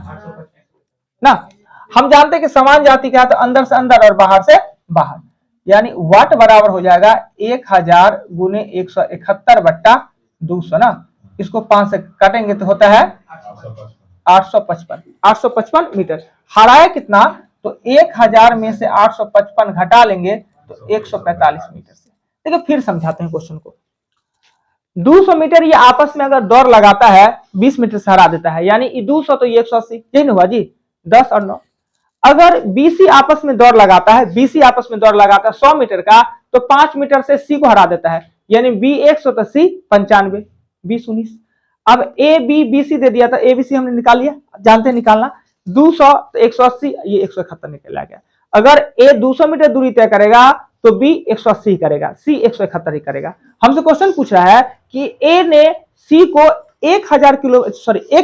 ना, हम जानते हैं कि समान जाति का है तो अंदर से अंदर और बाहर से बाहर, यानी वाट बराबर हो जाएगा 1000 गुने 171 बट्टा 200 ना, इसको 5 से काटेंगे तो होता है 855 मीटर। हराया कितना, तो 1000 में से 855 घटा लेंगे तो 145 मीटर से। देखिए फिर समझाते हैं क्वेश्चन को। 200 मीटर ये आपस में अगर दौड़ लगाता है 20 मीटर से हरा देता है, यानी ये 200 तो ये 180, यही ना हुआ जी, 10 और 9। अगर बीसी आपस में दौड़ लगाता है, बीसी आपस में दौड़ लगाता है 100 मीटर का, तो 5 मीटर से सी को हरा देता है, यानी बी 100 तो सी 95, 20 19। अब ए बी बी सी दे दिया था, ए बी सी हमने निकाल लिया, जानते हैं निकालना, 200 तो 180, ये 171 निकल गया। अगर ए 200 मीटर दूरी तय करेगा तो बी 180 ही करेगा, सी 171 ही करेगा। हमसे क्वेश्चन पूछ रहा है कि ए ने सी को 1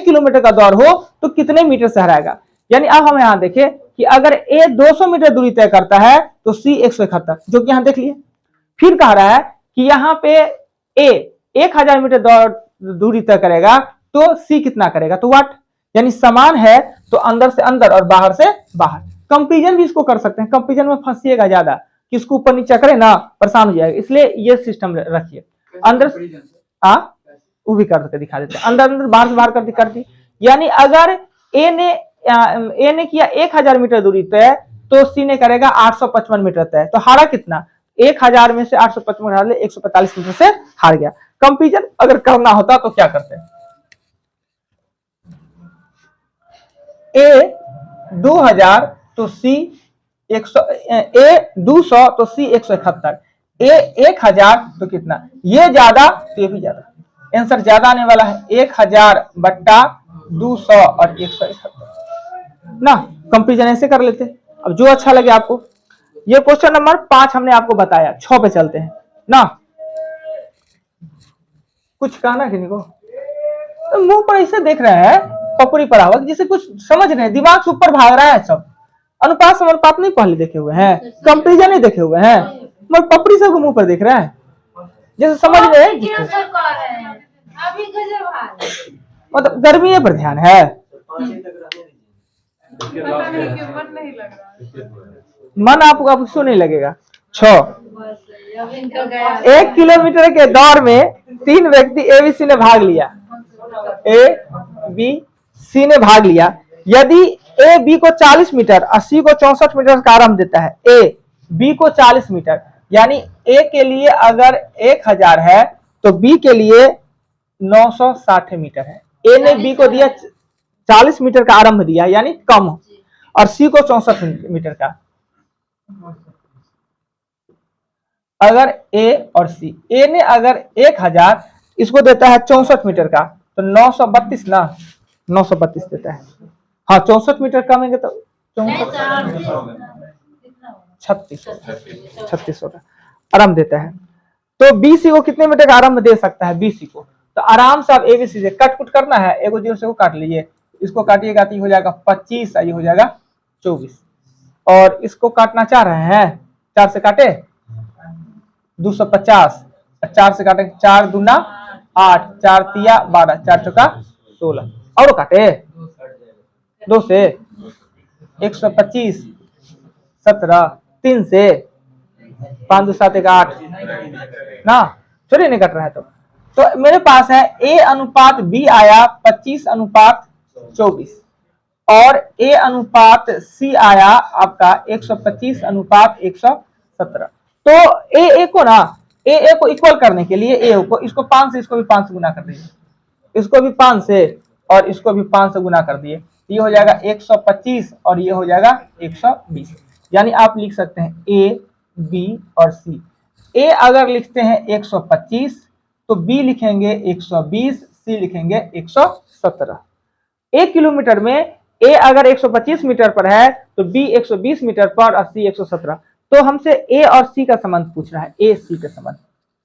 किलोमीटर का दौर हो तो कितने मीटर से हराएगा। यानी अब हम यहाँ देखें कि अगर ए 200 मीटर दूरी तय करता है तो सी 171, जो कि यहाँ देख लिए। फिर कह रहा है कि यहाँ पे ए 1000 मीटर दूरी तय करेगा तो सी कितना करेगा, तो वाट। यानी समान है तो अंदर से अंदर और बाहर से बाहर। कंपेरिजन भी इसको कर सकते हैं, कंपेरिजन में फंसिएगा ज्यादा कि इसको ऊपर नीचे करे ना परेशान हो जाएगा, इसलिए ये सिस्टम रखिए। अंदर वो भी करके दिखा देते हैं, अंदर अंदर बाहर से बाहर कर दी। यानी अगर ए ने किया 1000 मीटर दूरी तय तो सी ने करेगा 855 मीटर तय, तो हारा कितना, 1000 में से 855 हार ले 145 मीटर से हार गया। कंपेरिजन अगर करना होता तो क्या करते हैं, ए 2000 तो सी 200 तो सी 171, ए 1000 तो कितना, ये ज्यादा तो ये भी ज्यादा, आंसर ज्यादा आने वाला है 1000 बट्टा 200 और 171 ना। कंपेरिजन ऐसे कर लेते हैं, अब जो अच्छा लगे आपको। ये क्वेश्चन नंबर 5 हमने आपको बताया। 6 पे चलते हैं ना। कुछ कहना कि नहीं को, तो मुंह पर ऐसे देख रहे हैं पपड़ी पड़ा हुआ जिसे कुछ समझ नहीं, दिमाग से ऊपर भाग रहा है सब। अनुपात समानुपात नहीं पहले देखे हुए हैं, कंपेरिजन नहीं देखे हुए हैं, मगर पपड़ी सब मुंह पर देख रहे हैं जैसे समझ में मतलब गर्मी पर ध्यान है। पता नहीं क्यों मन नहीं लग रहा। मन आपको अब क्यों नहीं लगेगा। 6 1 किलोमीटर के दौड़ में 3 व्यक्ति ए बी सी ने भाग लिया, ए बी सी ने भाग लिया। यदि ए बी को 40 मीटर और सी को 64 मीटर का आरंभ देता है, ए बी को 40 मीटर, यानी ए के लिए अगर 1000 है तो बी के लिए 960 मीटर है। ए ने बी को दिया 40 मीटर का आरंभ दिया यानी कम, और सी को 64 मीटर का। अगर ए और सी, ए ने अगर 1000 इसको देता है 64 मीटर का तो 932 ना, 932 देता है। हाँ 64 मीटर कम है तो 36 का आरंभ देता है। तो बी सी को कितने मीटर का आरंभ दे सकता है, बी सी को। तो आराम से आप एबीसी से कट कुट करना है, एगो जीरो से को काट लीजिए, इसको काटिएगा तो ये हो जाएगा 25, ये हो जाएगा 24, और इसको काटना चाह रहे हैं 4 से काटे 250, 4 से काटे 4 दूना 8, 4 तिया 12, 4 चौका 16, और काटे 2 से 125, 17, 3 से 5 2 7 1 8 ना, चलिए नहीं कट रहा है तो मेरे पास है ए अनुपात बी आया 25:24 और ए अनुपात सी आया आपका 125 अनुपात 117। तो ए को ना, ए को इक्वल करने के लिए ए को, इसको 5 से इसको भी 5 से गुना कर दीजिए, इसको भी 5 से और इसको भी 5 से गुना कर दिए, ये हो जाएगा 125 और ये हो जाएगा 120। यानी आप लिख सकते हैं ए बी और सी। ए अगर लिखते हैं 125 तो बी लिखेंगे 120, सी लिखेंगे 117। 1 किलोमीटर में ए अगर 125 मीटर पर है तो बी 120 मीटर पर और सी 117। तो हमसे ए और सी का संबंध पूछ रहा है, ए सी का संबंध,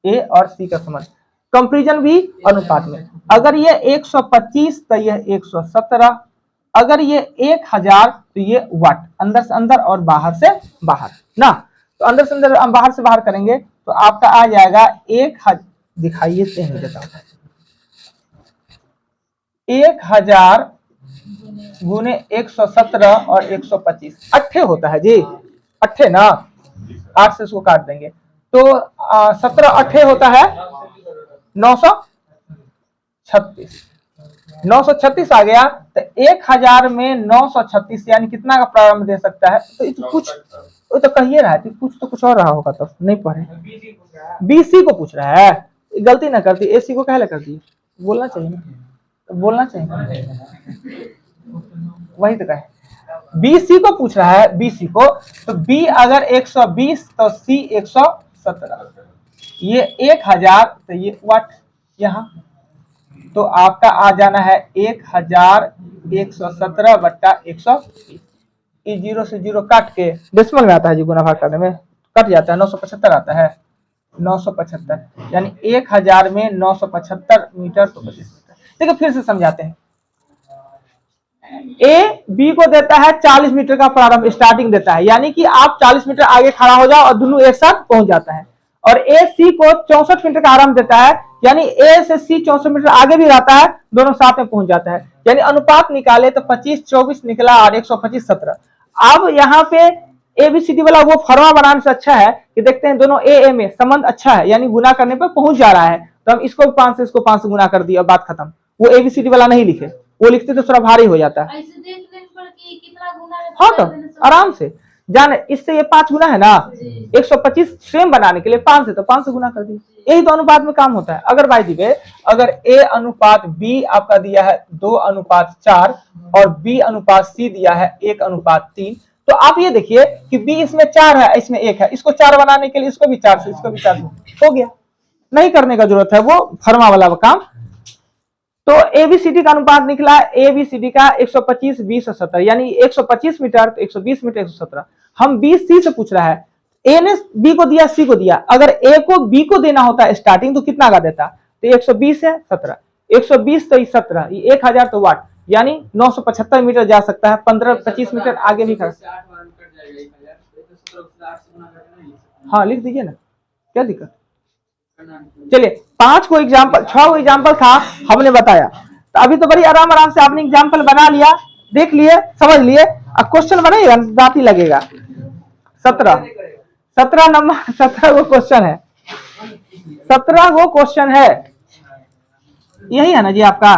ए और सी का संबंध। कंपैरिजन भी अनुपात में, अगर ये 125 तो ये 117, अगर ये 1000 तो ये वाट, अंदर से अंदर और बाहर से बाहर ना। तो अंदर से अंदर बाहर से बाहर करेंगे तो आपका आ जाएगा 1000, दिखाइए 1000 गुने 117 और 125 8 होता है जी, 8 ना, 8 से इसको काट देंगे तो 17 8 होता है 936 आ गया। तो 1000 में 936 यानी कितना का प्रारंभ दे सकता है, तो कुछ वो तो कहिए रहा है, कुछ और रहा होगा, तो नहीं पढ़े। बीसी को पूछ रहा है, गलती ना करती, एसी को कहले कर दी, बोलना चाहिए ना, बोलना चाहिए, वही तो कहे। बीसी को पूछ रहा है, बीसी को, तो बी अगर 120 तो सी 117, ये 1000 तो ये वाट यहाँ, तो आपका आ जाना है 1117 बट्टा 120। जीरो से जीरो काट के डेसिमल में आता है जी, गुना भाग करने में कट जाता है, 975 आता है, 975, यानी 1000 में 975 मीटर तो 25 मीटर। देखिए फिर से समझाते हैं। ए बी को देता है 40 मीटर का प्रारंभ स्टार्टिंग देता है, यानी कि आप 40 मीटर आगे खड़ा हो जाओ और दोनों एक साथ पहुंच जाता है। और ए सी को 64 मीटर का आरंभ देता है, यानी ए से सी 64 मीटर आगे भी रहता है, दोनों साथ में पहुंच जाता है। यानी अनुपात निकाले तो 25 24 निकला और 125 17। अब यहाँ पे एबीसीडी वाला वो फॉर्मा बनाने से अच्छा है कि देखते हैं दोनों ए में संबंध अच्छा है, यानी गुना करने पर पहुंच जा रहा है, तो हम इसको 5 से इसको 5 से गुना कर दिया, बात खत्म। वो एबीसीडी वाला नहीं लिखे, वो लिखते तो थोड़ा भारी हो जाता है। ऐसे देख लेने पर कि कितना गुना है, हाँ तो बता देने से आराम से जाने, इससे ये 5 गुना है ना, 125 सेम बनाने के लिए 5 से तो 5 से गुना कर दिए, यही तो अनुपात में काम होता है। अगर भाई जी अगर ए अनुपात बी आपका दिया है 2:4 और बी अनुपात सी दिया है 1:3, तो आप ये देखिए कि बी इसमें 4 है इसमें 1 है, इसको 4 बनाने के लिए इसको भी 4 से इसको भी 4 से हो गया, नहीं करने का जरूरत है वो फर्मा वाला काम। तो एबीसीडी का अनुपात निकला एबीसीडी का 125 20 और 17, यानी 125 मीटर तो 120 मीटर 117। हम बी सी से पूछ रहा है, ए ने बी को दिया सी को दिया, अगर ए को बी को देना होता है स्टार्टिंग तो कितना का देता, तो 120 है 17, 120 तो 17, 1000 तो वाट, यानी 975 मीटर जा सकता है, 15-25 मीटर आगे भी खड़ा। हाँ लिख दीजिए ना, क्या दिक्कत। चलिए 5 को एग्जाम्पल 6 को एग्जाम्पल था हमने बताया, तो अभी तो बड़ी आराम आराम से आपने एग्जाम्पल बना लिया, देख लिए समझ लिए। अब क्वेश्चन बनाइएगा दांत ही लगेगा। 17 नंबर 17 वो क्वेश्चन है, 17 वो क्वेश्चन है, यही है ना जी आपका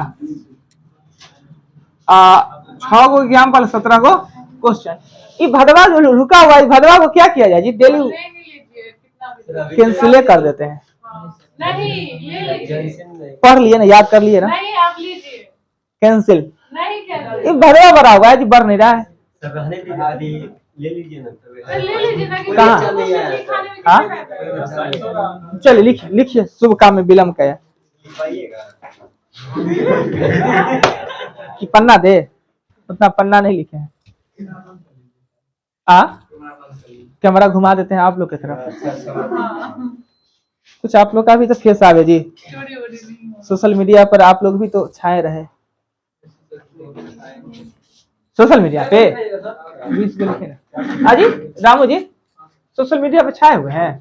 6 को एग्जाम्पल 17 को क्वेश्चन। ये भदवा जो रुका हुआ है भदवा को क्या किया जाए जी, डेली ले ही लीजिए कितना भी। कैंसिल कर देते हैं। नहीं ले लीजिए, पढ़ लिए ना, याद कर लिए ना, नहीं आप लीजिए, कैंसिल। नहीं कैंसिल, ये भरवा भरा हुआ है जी, बढ़ नहीं रहा है। रहने दीजिए आदि ले लीजिए ना, तो ले लीजिए ना कि कहाँ? क्वेश्चन लिखाने में हाँ? कितना पैसा है? चलिए लिखिए लिखिए, शुभ काम में विलम्ब क्या कि पन्ना दे, उतना पन्ना नहीं लिखे हैं। कैमरा घुमा देते हैं आप लोग की तरफ, कुछ आप लोग का भी तो फेस आवे जी, चोरी वोरी नहीं हो। सोशल मीडिया पर आप लोग भी तो छाए रहे, सोशल मीडिया पे 20 को लिखे ना अजी रामू जी, सोशल मीडिया पे छाए हुए हैं।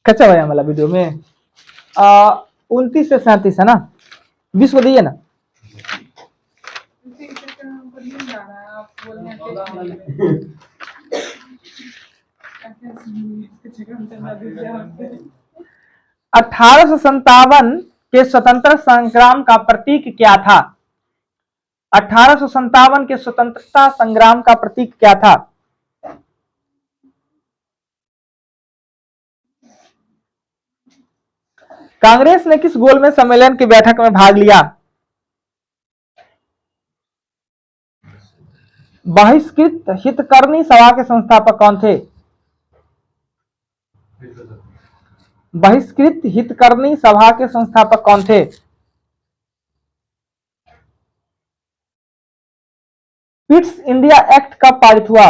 कच्चा बयान वाला वीडियो में 29 से 37 है ना, 20 को दिए ना। इसी के चक्कर में हमको नींद आ रहा है, आप बोलने के 1857 के स्वतंत्रता संग्राम का प्रतीक क्या था? 1857 के स्वतंत्रता संग्राम का प्रतीक क्या था? कांग्रेस ने किस गोलमेज सम्मेलन की बैठक में भाग लिया? बहिष्कृत हितकर्मी सभा के संस्थापक कौन थे? बहिष्कृत हितकर्मी सभा के संस्थापक कौन थे? पिट्स इंडिया एक्ट कब पारित हुआ?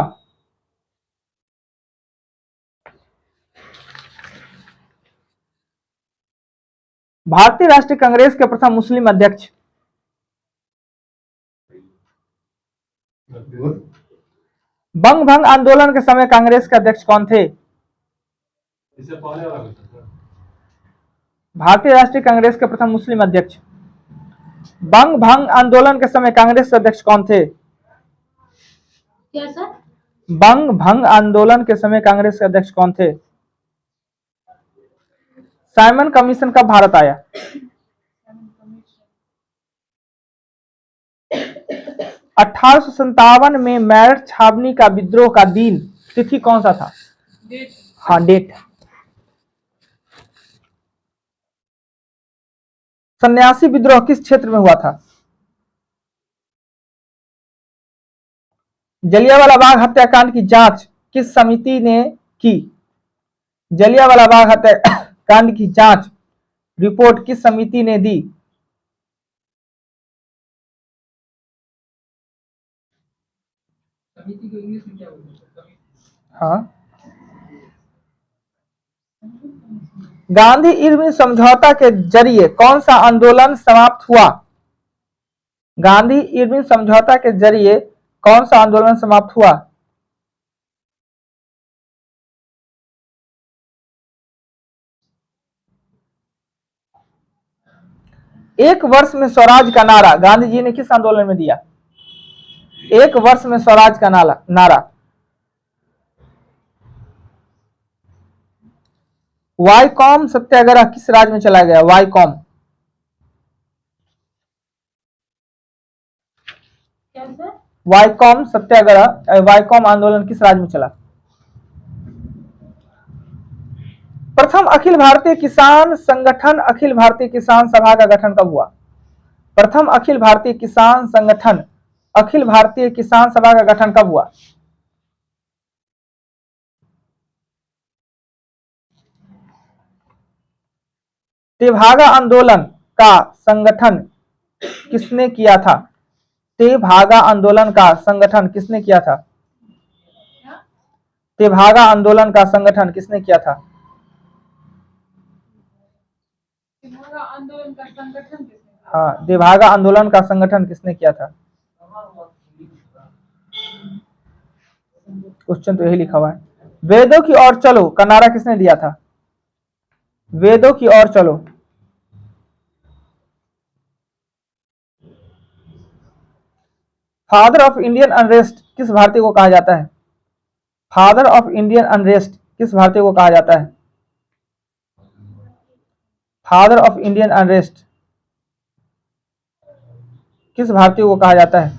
भारतीय राष्ट्रीय कांग्रेस के प्रथम मुस्लिम अध्यक्ष? बंग भंग आंदोलन के समय कांग्रेस के अध्यक्ष कौन थे? भारतीय राष्ट्रीय कांग्रेस के प्रथम मुस्लिम अध्यक्ष। बंग भंग आंदोलन के समय कांग्रेस के अध्यक्ष कौन थे? क्या सर? बंग भंग आंदोलन के समय कांग्रेस के अध्यक्ष कौन थे? साइमन कमीशन कब भारत आया? 1857 में मेरठ छावनी का विद्रोह का दिन तिथि कौन सा था? डेट। हाँ डेट। सन्यासी विद्रोह किस क्षेत्र में हुआ था? जलियांवाला बाग हत्याकांड की जांच किस समिति ने की? जलियांवाला बाग हत्याकांड की जांच रिपोर्ट किस समिति ने दी? समिति को इंग्लिश में क्या बोलते हैं? हाँ, गांधी इरविन समझौता के जरिए कौन सा आंदोलन समाप्त हुआ? गांधी इरविन समझौता के जरिए कौन सा आंदोलन समाप्त हुआ? एक वर्ष में स्वराज का नारा गांधी जी ने किस आंदोलन में दिया? एक वर्ष में स्वराज का नारा। वाईकॉम सत्याग्रह किस राज्य में चला गया? वाईकॉम। कैसे? वाईकॉम सत्याग्रह, वाईकॉम आंदोलन किस राज्य में चला? प्रथम अखिल भारतीय किसान संगठन अखिल भारतीय किसान सभा का गठन कब हुआ? प्रथम अखिल भारतीय किसान संगठन अखिल भारतीय किसान सभा का गठन कब हुआ? तेभागा आंदोलन का संगठन किसने किया था? तेभागा आंदोलन का संगठन किसने किया था? तेभागा आंदोलन का संगठन किसने किया था? आंदोलन का संगठन किसने? हाँ, तेभागा आंदोलन का संगठन किसने किया था? क्वेश्चन तो यही लिखा हुआ है। वेदों की ओर चलो का नारा किसने दिया था? वेदों की ओर चलो। फादर ऑफ इंडियन अनरेस्ट किस भारतीय को कहा जाता है? फादर ऑफ इंडियन अनरेस्ट किस भारतीय को कहा जाता है? फादर ऑफ इंडियन अनरेस्ट किस भारतीय को कहा जाता है?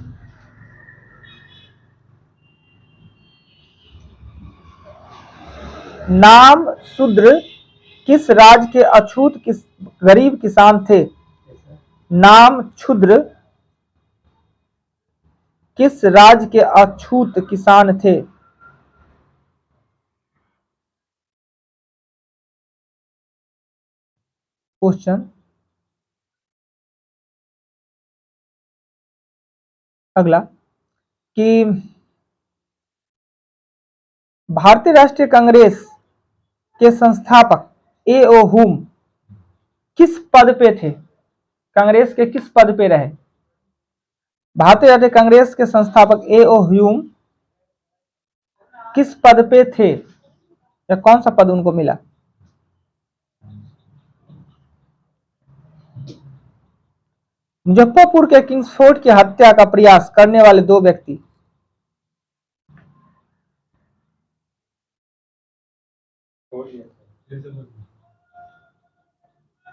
नाम शूद्र किस राज्य के अछूत गरीब किसान थे? नाम क्षुद्र किस राज्य के अछूत किसान थे? क्वेश्चन अगला कि भारतीय राष्ट्रीय कांग्रेस के संस्थापक ए.ओ. ह्यूम किस पद पे थे? कांग्रेस के किस पद पे रहे? भारतीय राष्ट्रीय कांग्रेस के संस्थापक ए.ओ. ह्यूम किस पद पे थे या कौन सा पद उनको मिला? मुजफ्फरपुर के किंग्सफोर्ड की हत्या का प्रयास करने वाले दो व्यक्ति।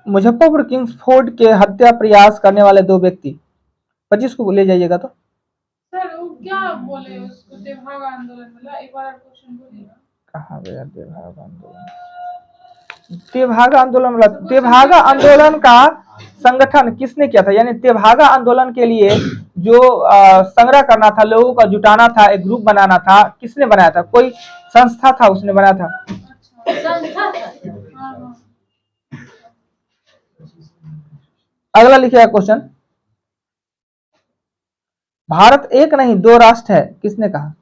मुजफ्फरपुर किंग्सफोर्ड के हत्या प्रयास करने वाले दो व्यक्ति। 25 को ले जाइएगा तो। सर वो क्या बोले उसको? तेभागा आंदोलन मतलब एक बार क्वेश्चन बोलिए ना। कहाँ गया तेभागा आंदोलन? तेभागा आंदोलन मतलब तेभागा आंदोलन का संगठन किसने किया था? यानी तेभागा आंदोलन के लिए जो संग्रह करना था, लोगों का जुटाना था, एक ग्रुप बनाना था, किसने बनाया था? कोई संस्था था उसने बनाया था। संस्था था। हाँ। अगला लिखिएगा क्वेश्चन। भारत एक नहीं दो राष्ट्र है किसने कहा?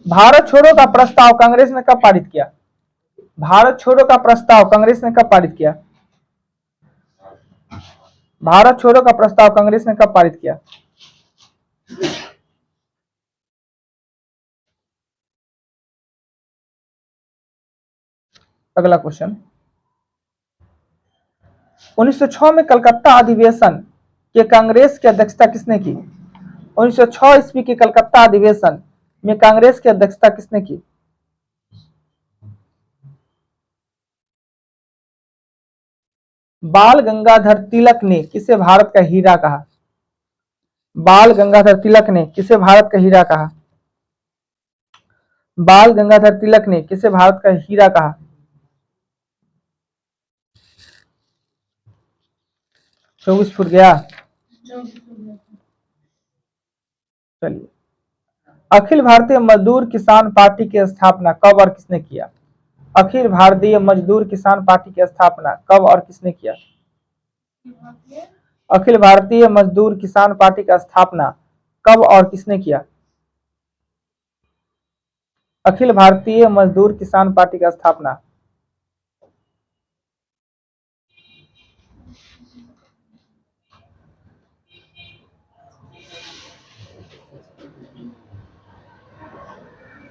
भारत छोड़ो का प्रस्ताव कांग्रेस ने कब पारित किया? भारत छोड़ो का प्रस्ताव कांग्रेस ने कब पारित किया? भारत छोड़ो का प्रस्ताव कांग्रेस ने कब पारित किया? अगला क्वेश्चन। 1906 में कलकत्ता अधिवेशन के कांग्रेस की अध्यक्षता किसने की? 1906 ईस्वी के कलकत्ता अधिवेशन में कांग्रेस की अध्यक्षता किसने की? बाल गंगाधर तिलक ने किसे भारत का हीरा कहा? बाल गंगाधर तिलक ने किसे भारत का हीरा कहा? बाल गंगाधर तिलक ने किसे भारत का हीरा कहा? 24 फुट गया। चलिए, अखिल भारतीय मजदूर किसान पार्टी की स्थापना कब और किसने किया? अखिल भारतीय मजदूर किसान पार्टी की स्थापना कब और किसने किया? अखिल भारतीय मजदूर किसान पार्टी का स्थापना कब और किसने किया? अखिल भारतीय मजदूर किसान पार्टी का स्थापना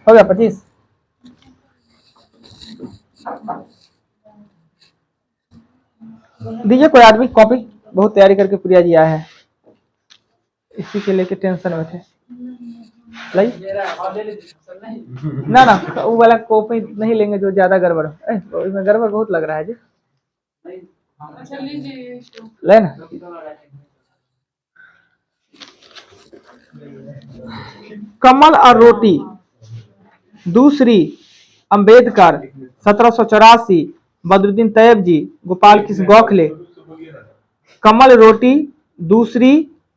हो गया 25। दीजिए कोई आदमी कॉपी, बहुत तैयारी करके प्रिया जी आया है, इसी के लेके टेंशन में थे। लाई ना ना वो वाला कॉपी नहीं लेंगे जो ज्यादा गड़बड़ है, इसमें गड़बड़ बहुत लग रहा है जी। अच्छा लीजिए इसको। ले ना कमल और रोटी दूसरी अंबेडकर 1784 बदरुद्दीन तैयब जी गोपाल कृष्ण गोखले। कमल रोटी दूसरी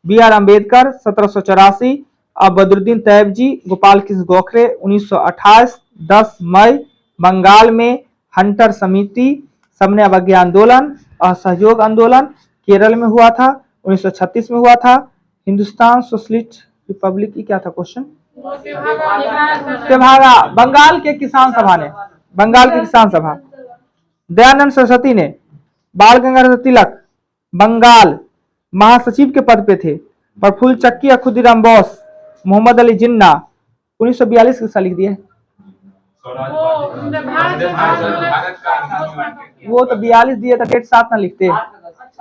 बी आर अम्बेडकर 1784 और बदरुद्दीन तैयब जी गोपाल कृष्ण गोखले 1928। 10 मई बंगाल में हंटर समिति सबने अवज्ञा आंदोलन और सहयोग आंदोलन केरल में हुआ था। 1936 में हुआ था। हिंदुस्तान सोशलिस्ट रिपब्लिक की क्या था क्वेश्चन? तेभागा बंगाल के किसान सभा ने, बंगाल की किसान सभा। दयानंद सरस्वती ने, बाल गंगाधर तिलक बंगाल महासचिव के पद पे थे। प्रफुल्ल चक्की और खुदीराम बोस, मोहम्मद अली जिन्ना 1942 के साल लिख दिए। वो तो 42 दिए था, डेट 7 ना लिखते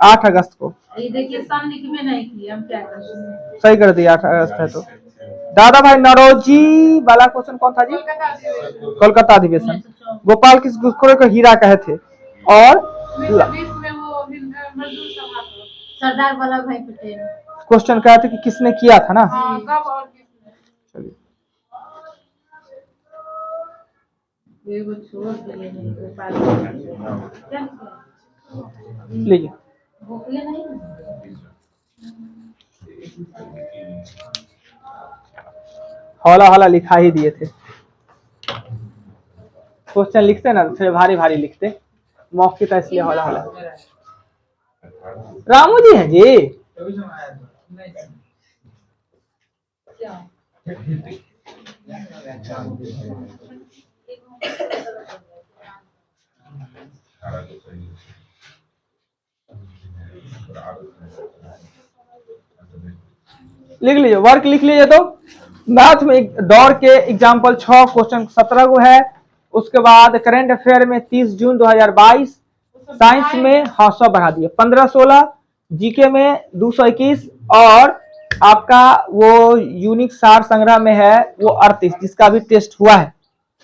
8 अगस्त को। ये देखिए सन लिख में नहीं किया, हम क्या करें? सही कर दिया 8 अगस्त है तो। दादा भाई नौरोजी वाला क्वेश्चन कौन था जी? कोलकाता अधिवेशन। गोपाल कृष्ण गोखले को हीरा कहे थे। और 1920 में वो मजदूर सभा था। सरदार वल्लभ भाई पटेल। क्वेश्चन क्या था कि किसने किया था ना? हाँ, कब और किसने? चलिए एगो छोड़ के लिए नहीं गोपाल क्या लीजिए। गोखले नहीं हौला हौला लिखा ही दिए थे। क्वेश्चन लिखते ना थोड़े भारी भारी लिखते, मौखिक था इसलिए हौला हौला। रामू जी हैं जी? लिख लीजिए, वर्क लिख लीजिए। तो मैथ में दौड़ के एग्जाम्पल 6 क्वेश्चन 17 को है। उसके बाद करंट अफेयर में 30 जून 2022, साइंस में 100 बढ़ा दिए 1516, जीके में 221 और आपका वो यूनिक सार संग्रह में है वो 38 जिसका भी टेस्ट हुआ है।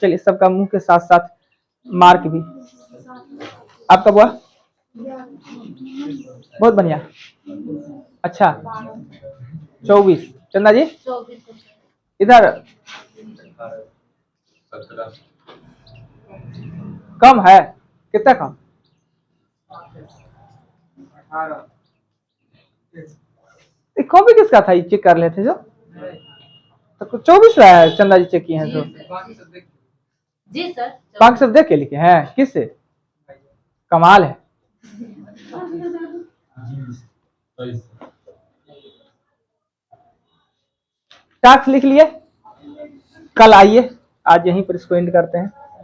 चलिए सबका मुंह के साथ साथ मार्क भी आपका हुआ बहुत बढ़िया। अच्छा 24 चंदा जी 24 इधर कम है, कितना कम? कॉपी किसका था? ये चेक कर लेते जो तो 24 रहा है। चंदा जी चेक किए हैं तो जी सर। बाकी सब देख के लिखे हैं। किससे? कमाल है। टास्क लिख लिए, कल आइए, आज यहीं पर इसको एंड करते हैं।